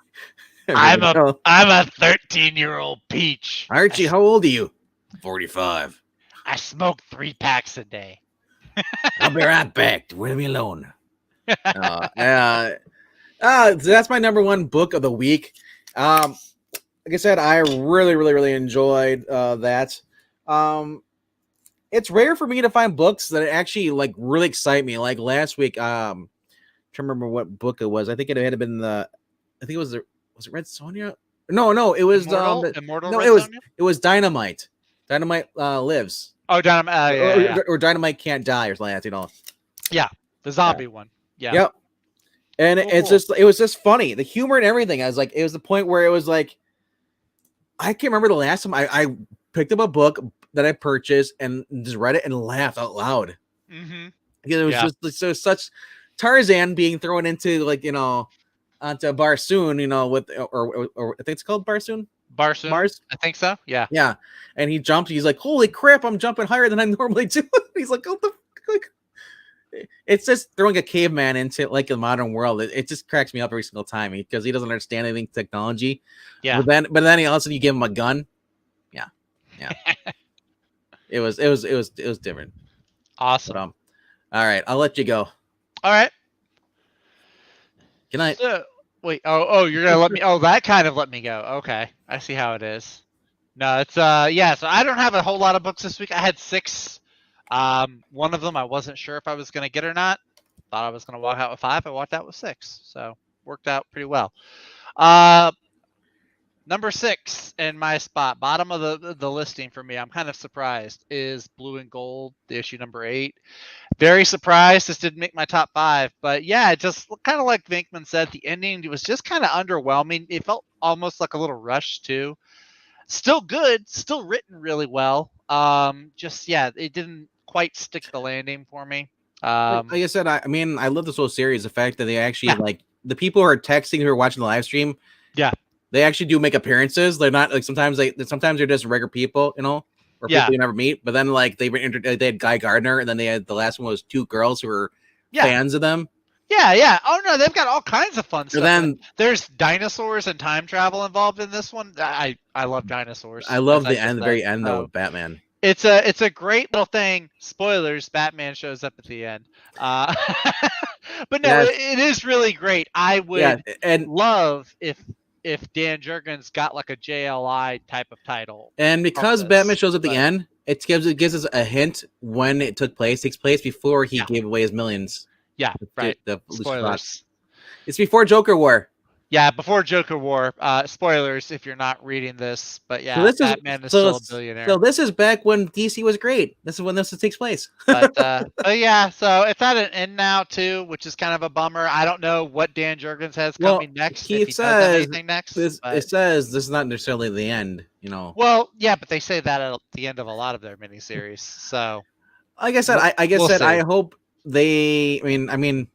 Speaker 2: I'm a 13-year-old peach.
Speaker 1: Archie, how old are you? 45.
Speaker 2: I smoke 3 packs a day.
Speaker 1: I'll be right back. Leave me alone. That's my number one book of the week. Like I said, I really enjoyed that. It's rare for me to find books that actually like really excite me. Like last week, trying to remember what book it was. I think it had been I think it was it Red Sonja? No, it was
Speaker 2: Immortal
Speaker 1: no,
Speaker 2: Red Sonja?
Speaker 1: it was Dynamite. Dynamite lives.
Speaker 2: Oh, Dynamite.
Speaker 1: Or Dynamite can't die or something like that,
Speaker 2: Yeah, the zombie one. Yeah.
Speaker 1: Yep. And it was just funny. The humor and everything. I was like, it was the point where it was like, I can't remember the last time I picked up a book that I purchased and just read it and laughed out loud.
Speaker 2: Mm-hmm.
Speaker 1: It was just so such Tarzan being thrown into onto Barsoon, with or I think it's called Barsoon.
Speaker 2: Bars? I think so. Yeah.
Speaker 1: Yeah. And he jumped. He's like, holy crap! I'm jumping higher than I normally do. He's like, what the like. It's just throwing a caveman into like a modern world. It just cracks me up every single time because he doesn't understand anything technology.
Speaker 2: Yeah.
Speaker 1: But then all of a sudden you give him a gun. Yeah. it was different.
Speaker 2: Awesome.
Speaker 1: But, all right, I'll let you go.
Speaker 2: All right.
Speaker 1: Good night.
Speaker 2: Wait. Oh, you're gonna let me. Oh, that kind of let me go. Okay, I see how it is. No, it's yeah. So I don't have a whole lot of books this week. I had 6. One of them I wasn't sure if I was gonna get or not. Thought I was gonna walk out with 5. I walked out with 6. So worked out pretty well. Number 6 in my spot, bottom of the listing for me. I'm kind of surprised. Is Blue and Gold, the issue number 8. Very surprised this didn't make my top 5, but yeah, it just kind of like Vinkman said, the ending was just kind of underwhelming. It felt almost like a little rushed too. Still good, still written really well. Just yeah, it didn't quite stick the landing for me.
Speaker 1: Like I said, I mean, I love this whole series. The fact that they actually like the people who are texting who are watching the live stream.
Speaker 2: Yeah,
Speaker 1: they actually do make appearances. They're not like sometimes they're just regular people, or people you never meet. But then like they had Guy Gardner, and then they had the last one was 2 girls who were fans of them.
Speaker 2: Yeah. Oh no, they've got all kinds of fun stuff.
Speaker 1: Then
Speaker 2: there's dinosaurs and time travel involved in this one. I love dinosaurs.
Speaker 1: I love the very end though with Batman.
Speaker 2: It's a great little thing. Spoilers: Batman shows up at the end. But no, it is really great. I would love if Dan Jurgens got like a JLI type of title.
Speaker 1: And because Batman shows up at the end, it gives us a hint when it took place. It takes place before he gave away his millions.
Speaker 2: Yeah, right.
Speaker 1: The
Speaker 2: spoilers.
Speaker 1: It's before Joker War.
Speaker 2: Yeah, before Joker War. Spoilers if you're not reading this, but yeah, Batman is still a billionaire.
Speaker 1: So this is back when DC was great. This is when this takes place.
Speaker 2: But yeah, so it's at an end now too, which is kind of a bummer. I don't know what Dan Jurgens has coming next. If he does anything next.
Speaker 1: It says this is not necessarily the end,
Speaker 2: Well, yeah, but they say that at the end of a lot of their miniseries. So,
Speaker 1: like I said, I hope they. I mean,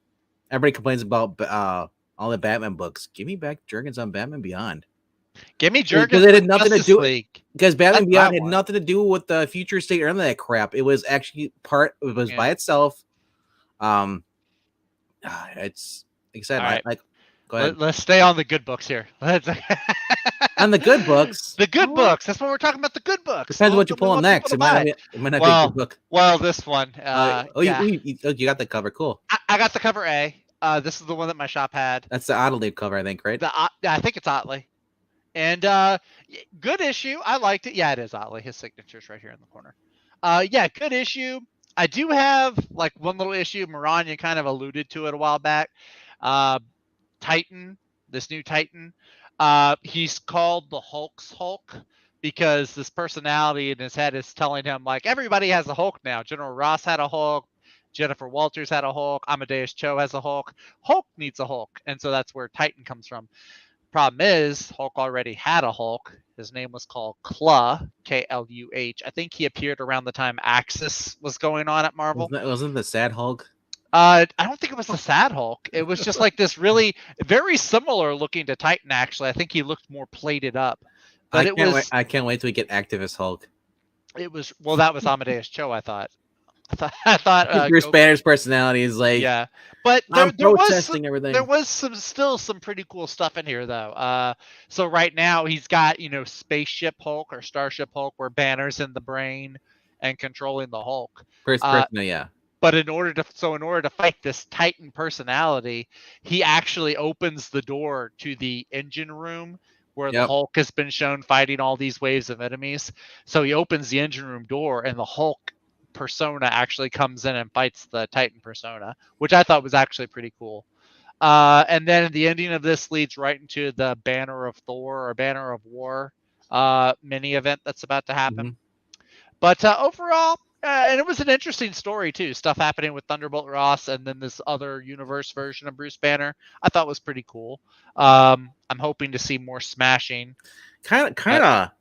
Speaker 1: everybody complains about all the Batman books. Give me back Jurgens on Batman Beyond.
Speaker 2: Give me Jurgens
Speaker 1: because it had nothing to do. Because Batman
Speaker 2: That's
Speaker 1: Beyond had nothing to do with the future state or any of that crap. It was actually It was by itself. It's like I said.
Speaker 2: Right.
Speaker 1: Go ahead.
Speaker 2: Let's stay on the good books here.
Speaker 1: On the good books.
Speaker 2: The good books. That's what we're talking about. The good books.
Speaker 1: Depends what you pull on next. It might not be a good book.
Speaker 2: Well, this one.
Speaker 1: You got the cover. Cool.
Speaker 2: I got the cover A. This is the one that my shop had.
Speaker 1: That's the Otley cover, I think, right?
Speaker 2: I think it's Otley. And good issue. I liked it. Yeah, it is Otley. His signature's right here in the corner. Yeah, good issue. I do have like one little issue. Maranya kind of alluded to it a while back. Titan, this new Titan. He's called the Hulk's Hulk because this personality in his head is telling him like everybody has a Hulk now. General Ross had a Hulk. Jennifer Walters had a Hulk. Amadeus Cho has a Hulk. Hulk needs a Hulk. And so that's where Titan comes from. Problem is, Hulk already had a Hulk. His name was called Kluh, Kluh. I think he appeared around the time Axis was going on at Marvel.
Speaker 1: Wasn't the Sad Hulk?
Speaker 2: I don't think it was the Sad Hulk. It was just like this really very similar looking to Titan. Actually, I think he looked more plated up. But
Speaker 1: I can't wait till we get Activist Hulk.
Speaker 2: It was that was Amadeus Cho. I thought
Speaker 1: Bruce Banner's personality is like,
Speaker 2: yeah, but
Speaker 1: I'm protesting everything.
Speaker 2: There was still some pretty cool stuff in here though. So right now he's got Spaceship Hulk or Starship Hulk, where Banner's in the brain and controlling the Hulk.
Speaker 1: Yeah.
Speaker 2: But in order to fight this Titan personality, he actually opens the door to the engine room where the Hulk has been shown fighting all these waves of enemies. So he opens the engine room door, and the Hulk persona actually comes in and fights the Titan persona, which I thought was actually pretty cool. And then the ending of this leads right into the Banner of Thor or Banner of War mini event that's about to happen. Mm-hmm. But overall, and it was an interesting story too. Stuff happening with Thunderbolt Ross, and then this other universe version of Bruce Banner. I thought was pretty cool. I'm hoping to see more smashing.
Speaker 1: Kind of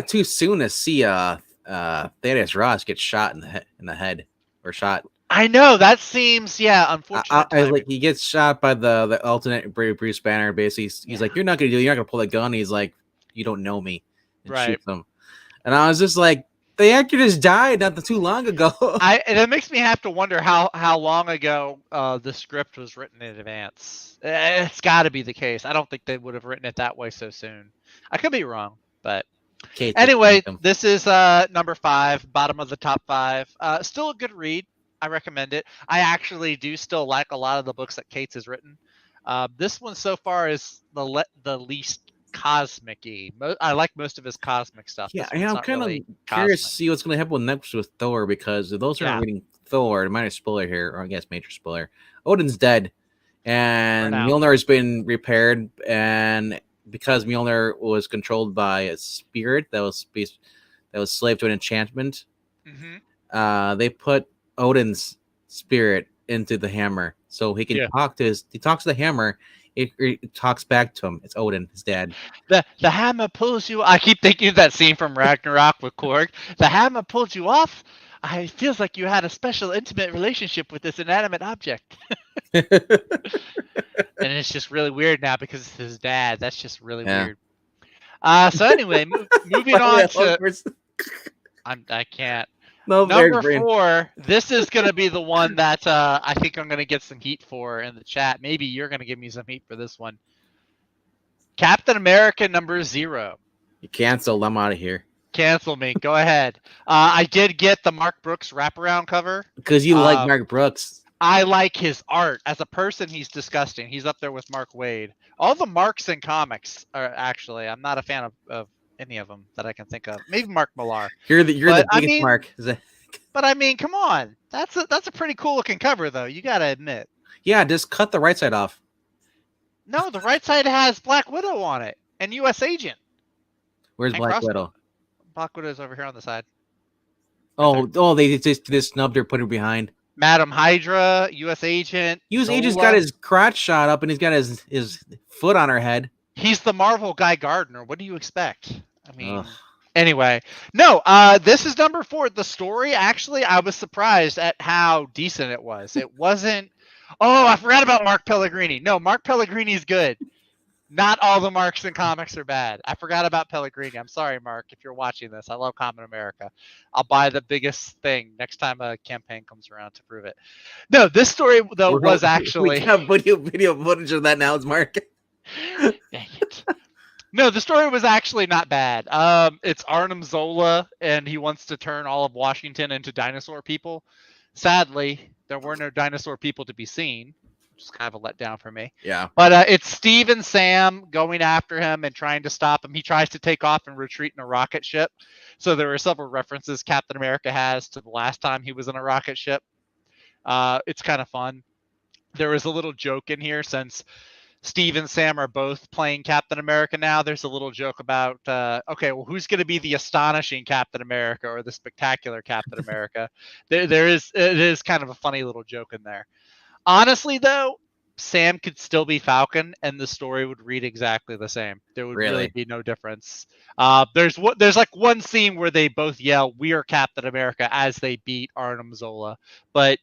Speaker 1: too soon to see Thaddeus Ross get shot in the head or shot.
Speaker 2: I know that seems unfortunate.
Speaker 1: Like he gets shot by the alternate Bruce Banner. Basically, he's like, "You're not gonna pull the gun." He's like, "You don't know me," and shoots him. And I was just like, the actor just died not too long ago.
Speaker 2: And it makes me have to wonder how long ago the script was written in advance. It's got to be the case. I don't think they would have written it that way so soon. I could be wrong, but anyway, this is number 5, bottom of the top 5. Still a good read. I recommend it. I actually do still like a lot of the books that Cates has written. This one so far is the least cosmic-y. I like most of his cosmic stuff.
Speaker 1: Yeah, I'm kind of curious to see what's going to happen next with Thor, because those who are reading Thor, minor spoiler here, or I guess major spoiler, Odin's dead, and Mjolnir has been repaired, and because Mjolnir was controlled by a spirit that was slave to an enchantment, they put Odin's spirit into the hammer, so he can talks to the hammer. It talks back to him. It's Odin, his dad.
Speaker 2: The hammer pulls you. I keep thinking of that scene from Ragnarok with Korg. The hammer pulls you off. It feels like you had a special, intimate relationship with this inanimate object. And it's just really weird now because it's his dad. That's just really weird. So anyway, moving on to. I can't. No, number 4, this is going to be the one that I think I'm going to get some heat for in the chat. Maybe you're going to give me some heat for this one. Captain America number 0.
Speaker 1: You cancel. I'm out of here.
Speaker 2: Cancel me. Go ahead. I did get the Mark Brooks wraparound cover.
Speaker 1: Because you like Mark Brooks.
Speaker 2: I like his art. As a person, he's disgusting. He's up there with Mark Waid. All the Marks in comics are actually, I'm not a fan of any of them that I can think of. Maybe Mark Millar.
Speaker 1: You're the biggest Mark.
Speaker 2: But I mean, come on. That's a pretty cool looking cover, though. You got to admit.
Speaker 1: Yeah, just cut the right side off.
Speaker 2: No, the right side has Black Widow on it and U.S. Agent.
Speaker 1: Where's Black Widow?
Speaker 2: Black Widow's over here on the side.
Speaker 1: They just snubbed her, put her behind.
Speaker 2: Madam Hydra, U.S. Agent.
Speaker 1: U.S. Agent's got his crotch shot up and he's got his foot on her head.
Speaker 2: He's the Marvel Guy Gardner. What do you expect? I mean, anyway. No, this is number 4. The story, actually, I was surprised at how decent it was. It wasn't, I forgot about Mark Pellegrini. No, Mark Pellegrini's good. Not all the Marks in comics are bad. I forgot about Pellegrini. I'm sorry, Mark, if you're watching this. I love Common America. I'll buy the biggest thing next time a campaign comes around to prove it. No, this story, though, was actually...
Speaker 1: We have video footage of that now, it's Mark.
Speaker 2: Dang it. No, the story was actually not bad. It's Arnim Zola, and he wants to turn all of Washington into dinosaur people. Sadly, there were no dinosaur people to be seen, which is kind of a letdown for me.
Speaker 1: Yeah.
Speaker 2: But it's Steve and Sam going after him and trying to stop him. He tries to take off and retreat in a rocket ship. So there are several references Captain America has to the last time he was in a rocket ship. It's kind of fun. There was a little joke in here since Steve and Sam are both playing Captain America now. There's a little joke about, who's going to be the astonishing Captain America or the spectacular Captain America? It is kind of a funny little joke in there. Honestly, though, Sam could still be Falcon, and the story would read exactly the same. There would really be no difference. There's like one scene where they both yell, "We are Captain America," as they beat Arnim Zola, but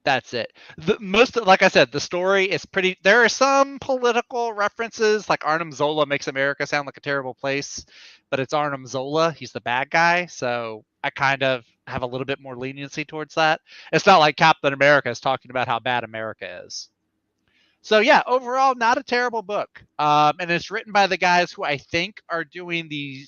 Speaker 2: that's it. Like I said, the story is pretty. There are some political references, like Arnim Zola makes America sound like a terrible place, but it's Arnim Zola. He's the bad guy, so I kind of have a little bit more leniency towards that. It's not like Captain America is talking about how bad America is. So yeah, overall, not a terrible book, and it's written by the guys who I think are doing the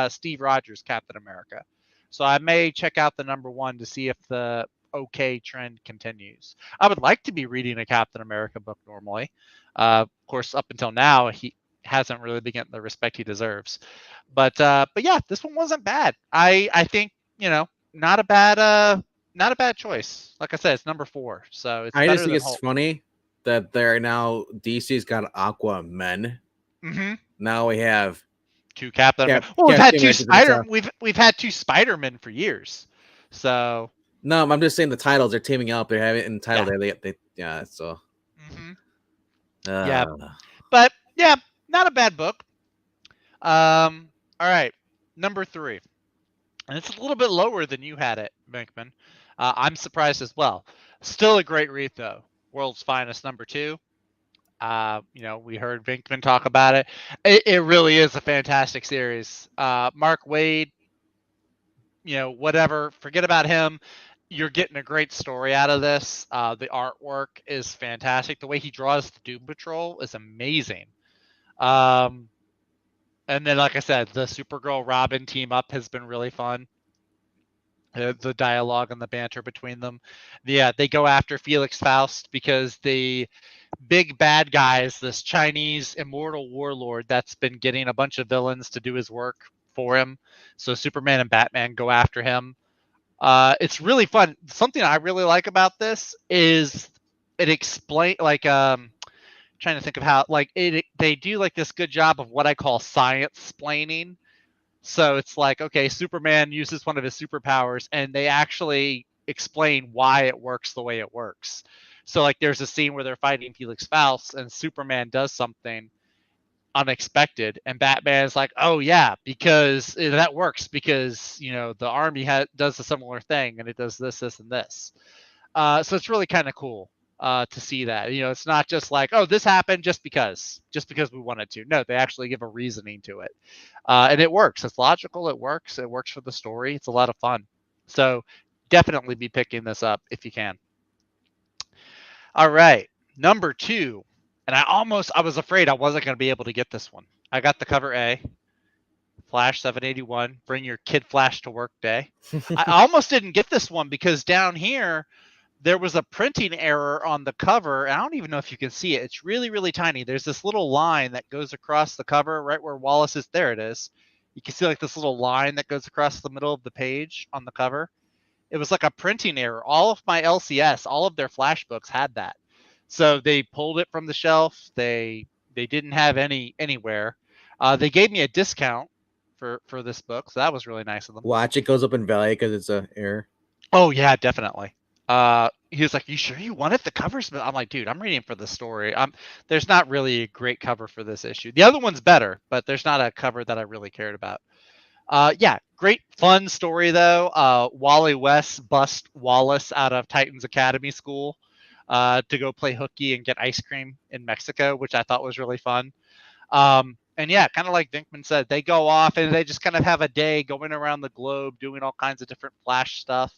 Speaker 2: Steve Rogers Captain America. So I may check out the #1 to see if the okay trend continues. I would like to be reading a Captain America book normally. Of course, up until now, he hasn't really been getting the respect he deserves. But yeah, this one wasn't bad. I think not a bad choice. Like I said, it's #4, so it's
Speaker 1: I
Speaker 2: better
Speaker 1: just think
Speaker 2: than
Speaker 1: it's
Speaker 2: Hulk.
Speaker 1: funny that they're now DC's got Aquaman.
Speaker 2: Mm-hmm.
Speaker 1: Now we have
Speaker 2: 2 Captain America.
Speaker 1: Cap-
Speaker 2: Well, we've had
Speaker 1: Captain
Speaker 2: 2
Speaker 1: America.
Speaker 2: Spider. We've had 2 Spider-Men for years. So
Speaker 1: No, I'm just saying the titles are teaming up. They have it in title.
Speaker 2: Yeah.
Speaker 1: They yeah. So
Speaker 2: Mm-hmm. Yeah,
Speaker 1: uh,
Speaker 2: but yeah, not a bad book. All right, #3, and it's a little bit lower than you had it, Venkman. I'm surprised as well. Still a great read though. World's Finest #2. We heard Venkman talk about it. It really is a fantastic series. Mark Waid, whatever, forget about him. You're getting a great story out of this. The artwork is fantastic. The way he draws the Doom Patrol is amazing. And then, like I said, the Supergirl Robin team up has been really fun. The dialogue and the banter between them. Yeah, they go after Felix Faust because the big bad guy is this Chinese immortal warlord that's been getting a bunch of villains to do his work for him. So Superman and Batman go after him. It's really fun. Something I really like about this is it explain trying to think of how they do like this good job of what I call science splaining. So it's like, okay, Superman uses one of his superpowers and they actually explain why it works the way it works. So like there's a scene where they're fighting Felix Faust and Superman does something unexpected and Batman's like, oh yeah, because that works because the army does a similar thing and it does this and this. So it's really kind of cool to see that. It's not just like, oh, this happened just because we wanted to. No, they actually give a reasoning to it, and it works. It's logical. It works for the story. It's a lot of fun. So definitely be picking this up if you can. All right, #2. And I was afraid I wasn't going to be able to get this one. I got the cover A, Flash 781, bring your kid Flash to work day. I almost didn't get this one because down here, there was a printing error on the cover. I don't even know if you can see it. It's really, really tiny. There's this little line that goes across the cover right where Wallace is. There it is. You can see like this little line that goes across the middle of the page on the cover. It was like a printing error. All of my LCS, all of their Flash books had that. So they pulled it from the shelf. They didn't have anywhere. They gave me a discount for this book, so that was really nice of them.
Speaker 1: watch it goes up in value because it's a error.
Speaker 2: Oh yeah, definitely. He was like, "You sure you wanted the covers?" But I'm like, "Dude, I'm reading for the story. There's not really a great cover for this issue. The other one's better, but there's not a cover that I really cared about." Yeah, great fun story though. Wally West bust Wallace out of Titans Academy School to go play hooky and get ice cream in Mexico, which I thought was really fun. And yeah, kind of like Vinkman said, they go off and they just kind of have a day going around the globe doing all kinds of different Flash stuff.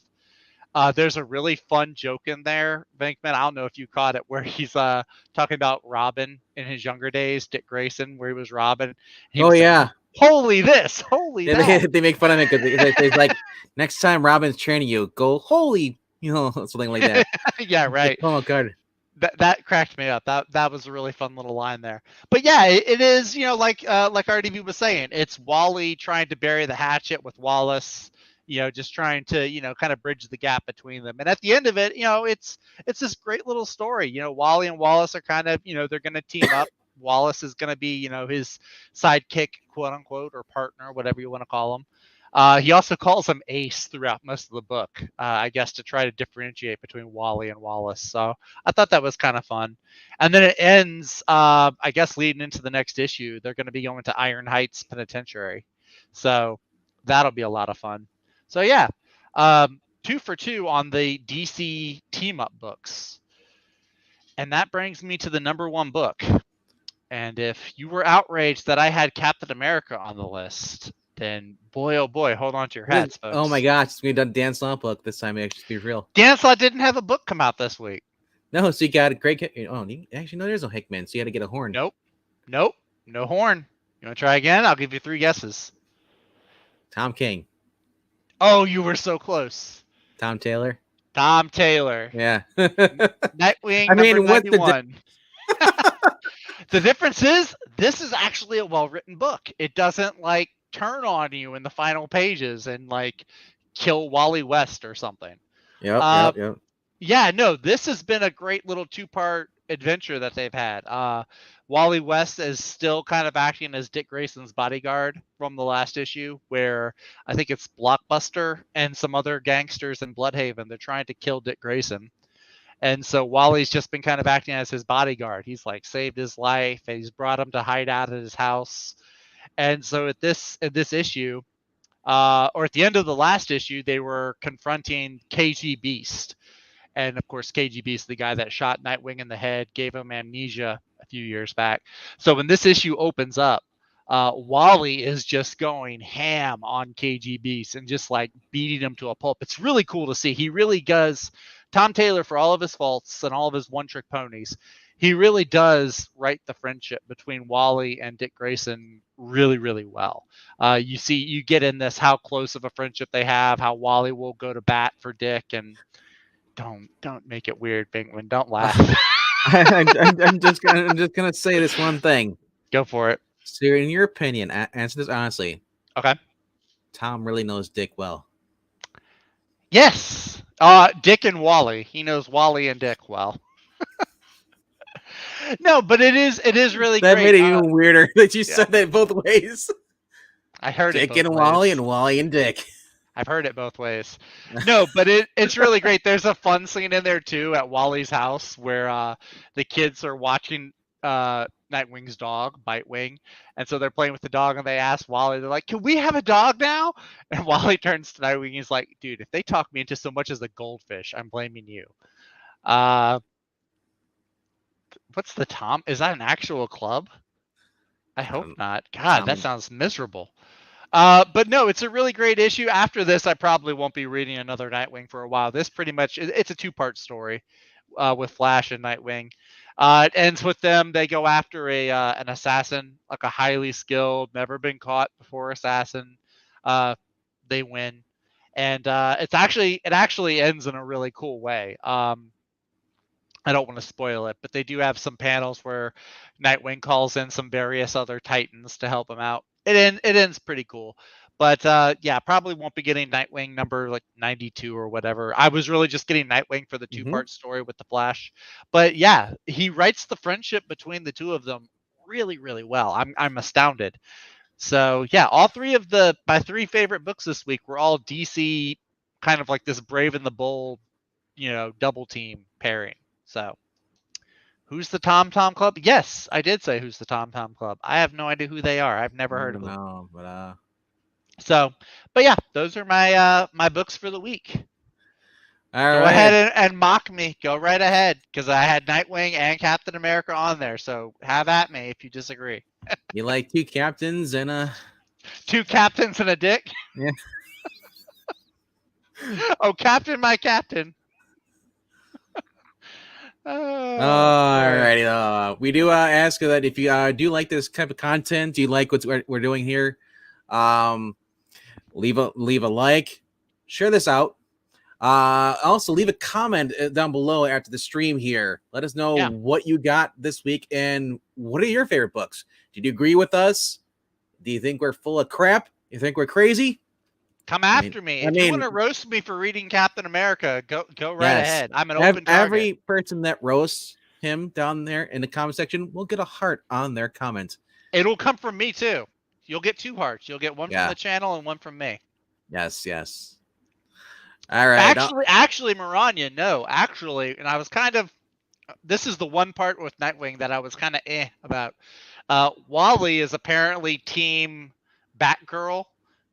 Speaker 2: There's a really fun joke in there, Venkman. I don't know if you caught it, where he's talking about Robin in his younger days, Dick Grayson, where he was Robin. He was
Speaker 1: yeah.
Speaker 2: Like, holy this, holy that.
Speaker 1: They make fun of it because it's like next time Robin's training you, go holy, something like that.
Speaker 2: Yeah, right.
Speaker 1: Oh god.
Speaker 2: That cracked me up. That was a really fun little line there. But yeah, it is, like RDV was saying, it's Wally trying to bury the hatchet with Wallace, just trying to, kind of bridge the gap between them. And at the end of it, it's this great little story. Wally and Wallace are kind of, they're going to team up. Wallace is going to be, his sidekick, quote unquote, or partner, whatever you want to call him. He also calls him Ace throughout most of the book, I guess, to try to differentiate between Wally and Wallace. So I thought that was kind of fun. And then it ends, I guess, leading into the next issue. They're going to be going to Iron Heights Penitentiary. So that'll be a lot of fun. So yeah, 2 for 2 on the DC team-up books. And that brings me to the number 1 book. And if you were outraged that I had Captain America on the list, then boy, oh boy, hold on to your hats, folks.
Speaker 1: Oh my gosh, it's going to be Dan Slott book this time, actually, to be real.
Speaker 2: Dan Slott didn't have a book come out this week.
Speaker 1: No, so you got a great. Oh, actually, no, there's no Hickman, so you got to get a horn.
Speaker 2: Nope. No horn. You want to try again? I'll give you 3 guesses.
Speaker 1: Tom King.
Speaker 2: Oh, you were so close.
Speaker 1: Tom Taylor.
Speaker 2: Tom Taylor.
Speaker 1: Yeah.
Speaker 2: Nightwing. I mean, what the difference is, this is actually a well-written book. It doesn't like turn on you in the final pages and like kill Wally West or something.
Speaker 1: Yep.
Speaker 2: Yeah, no, this has been a great little 2-part adventure that they've had. Wally West is still kind of acting as Dick Grayson's bodyguard from the last issue, where I think it's Blockbuster and some other gangsters in Bloodhaven. They're trying to kill Dick Grayson. And so Wally's just been kind of acting as his bodyguard. He's like saved his life, and he's brought him to hide out at his house. And so at this issue, or at the end of the last issue, they were confronting KG Beast. And of course, KG Beast, the guy that shot Nightwing in the head, gave him amnesia a few years back. So when this issue opens up, Wally is just going ham on KG Beast and just like beating him to a pulp. It's really cool to see. He really does. Tom Taylor, for all of his faults and all of his one-trick ponies, he really does write the friendship between Wally and Dick Grayson really, really well. You get in this how close of a friendship they have, how Wally will go to bat for Dick, and don't make it weird, Penguin. Don't laugh.
Speaker 1: I'm just gonna say this one thing.
Speaker 2: Go for it.
Speaker 1: So, in your opinion, answer this honestly.
Speaker 2: Okay.
Speaker 1: Tom really knows Dick well.
Speaker 2: Yes. Dick and Wally. He knows Wally and Dick well. No, but it is really
Speaker 1: that
Speaker 2: great.
Speaker 1: That made it even weirder that you said that both ways.
Speaker 2: I heard
Speaker 1: Dick
Speaker 2: it. Dick
Speaker 1: and Wally and Wally and Dick.
Speaker 2: I've heard it both ways. No, but it's really great. There's a fun scene in there too at Wally's house where the kids are watching Nightwing's dog, Bitewing, and so they're playing with the dog, and they ask Wally, they're like, "Can we have a dog now?" And Wally turns to Nightwing, he's like, "Dude, if they talk me into so much as a goldfish, I'm blaming you." What's the Tom? Is that an actual club? I hope not. God, that sounds miserable. But no, it's a really great issue. After this, I probably won't be reading another Nightwing for a while. This pretty much, it's a 2-part story with Flash and Nightwing. It ends with them. They go after an assassin, like a highly skilled, never been caught before assassin. They win. And it actually ends in a really cool way. I don't want to spoil it, but they do have some panels where Nightwing calls in some various other Titans to help him out. It ends pretty cool. But yeah, probably won't be getting Nightwing number like 92 or whatever. I was really just getting Nightwing for the 2-part story with the Flash. But yeah, he writes the friendship between the two of them really, really well. I'm astounded. So yeah, all 3 of my 3 favorite books this week were all DC, kind of like this Brave and the Bold, double team pairing. So, who's the Tom Tom Club? Yes, I did say who's the Tom Tom Club. I have no idea who they are. I've never heard of them.
Speaker 1: No, but
Speaker 2: So, but yeah, those are my books for the week.
Speaker 1: All right.
Speaker 2: Go ahead and mock me. Go right ahead, because I had Nightwing and Captain America on there. So have at me if you disagree.
Speaker 1: You like 2 captains and a
Speaker 2: 2 captains and a dick?
Speaker 1: Yeah.
Speaker 2: Oh, Captain, my Captain.
Speaker 1: Alrighty. We do ask that if you do like this type of content, do you like what we're doing here? Leave a like, share this out. Also leave a comment down below after the stream here. Let us know what you got this week and what are your favorite books. Did you agree with us? Do you think we're full of crap? You think we're crazy?
Speaker 2: Come after me. If you want to roast me for reading Captain America, go right ahead. I'm an open target.
Speaker 1: Every person that roasts him down there in the comment section will get a heart on their comment.
Speaker 2: It'll come from me too. You'll get 2 hearts. You'll get one from the channel and one from me.
Speaker 1: Yes. All right.
Speaker 2: Actually, Maranya, no, actually, and I was kind of. This is the one part with Nightwing that I was kind of about. Wally is apparently Team Batgirl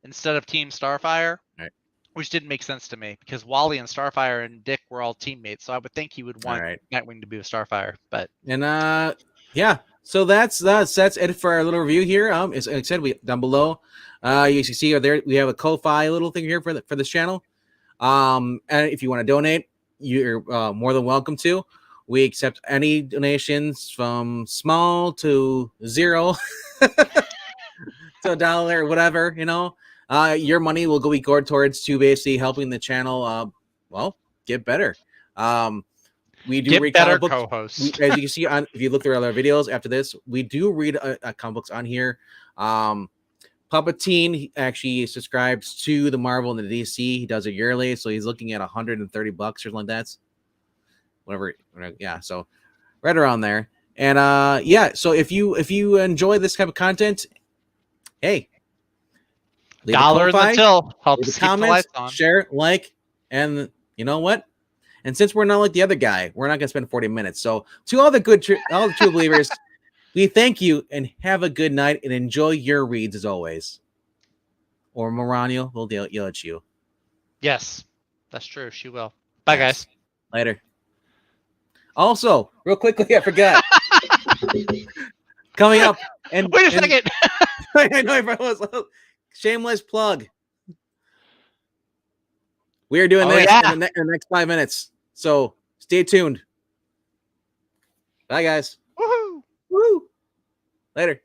Speaker 2: instead of Team Starfire,
Speaker 1: right.
Speaker 2: which didn't make sense to me because Wally and Starfire and Dick were all teammates. So I would think he would want Nightwing to be with Starfire. But
Speaker 1: yeah. So that's it for our little review here. As I said, we down below, you can see there we have a Ko-fi little thing here for this channel. And if you want to donate, you're more than welcome to. We accept any donations from small to $0 to $1 or whatever, your money will go towards to basically helping the channel, get better. We do read
Speaker 2: better
Speaker 1: comic books.
Speaker 2: co-host.
Speaker 1: As you can see if you look through other videos after this, we do read comic books on here. Puppeteen actually subscribes to the Marvel and the DC. He does it yearly, so he's looking at $130 or something like that. Whatever, yeah. So right around there, and So if you enjoy this type of content, hey, leave
Speaker 2: $1 in the till helps
Speaker 1: leave
Speaker 2: keep
Speaker 1: comments,
Speaker 2: the lights on.
Speaker 1: share, like, and you know what? And since we're not like the other guy, we're not gonna spend 40 minutes. So to all the all the true believers, we thank you and have a good night and enjoy your reads as always. Or Marano will yell at you.
Speaker 2: Yes, that's true. She will. Bye, guys.
Speaker 1: Later. Also, real quickly, I forgot. Coming up. And
Speaker 2: wait a second.
Speaker 1: I know I was shameless plug. We are doing this in the next 5 minutes. So stay tuned. Bye, guys.
Speaker 2: Woohoo!
Speaker 1: Woo! Later.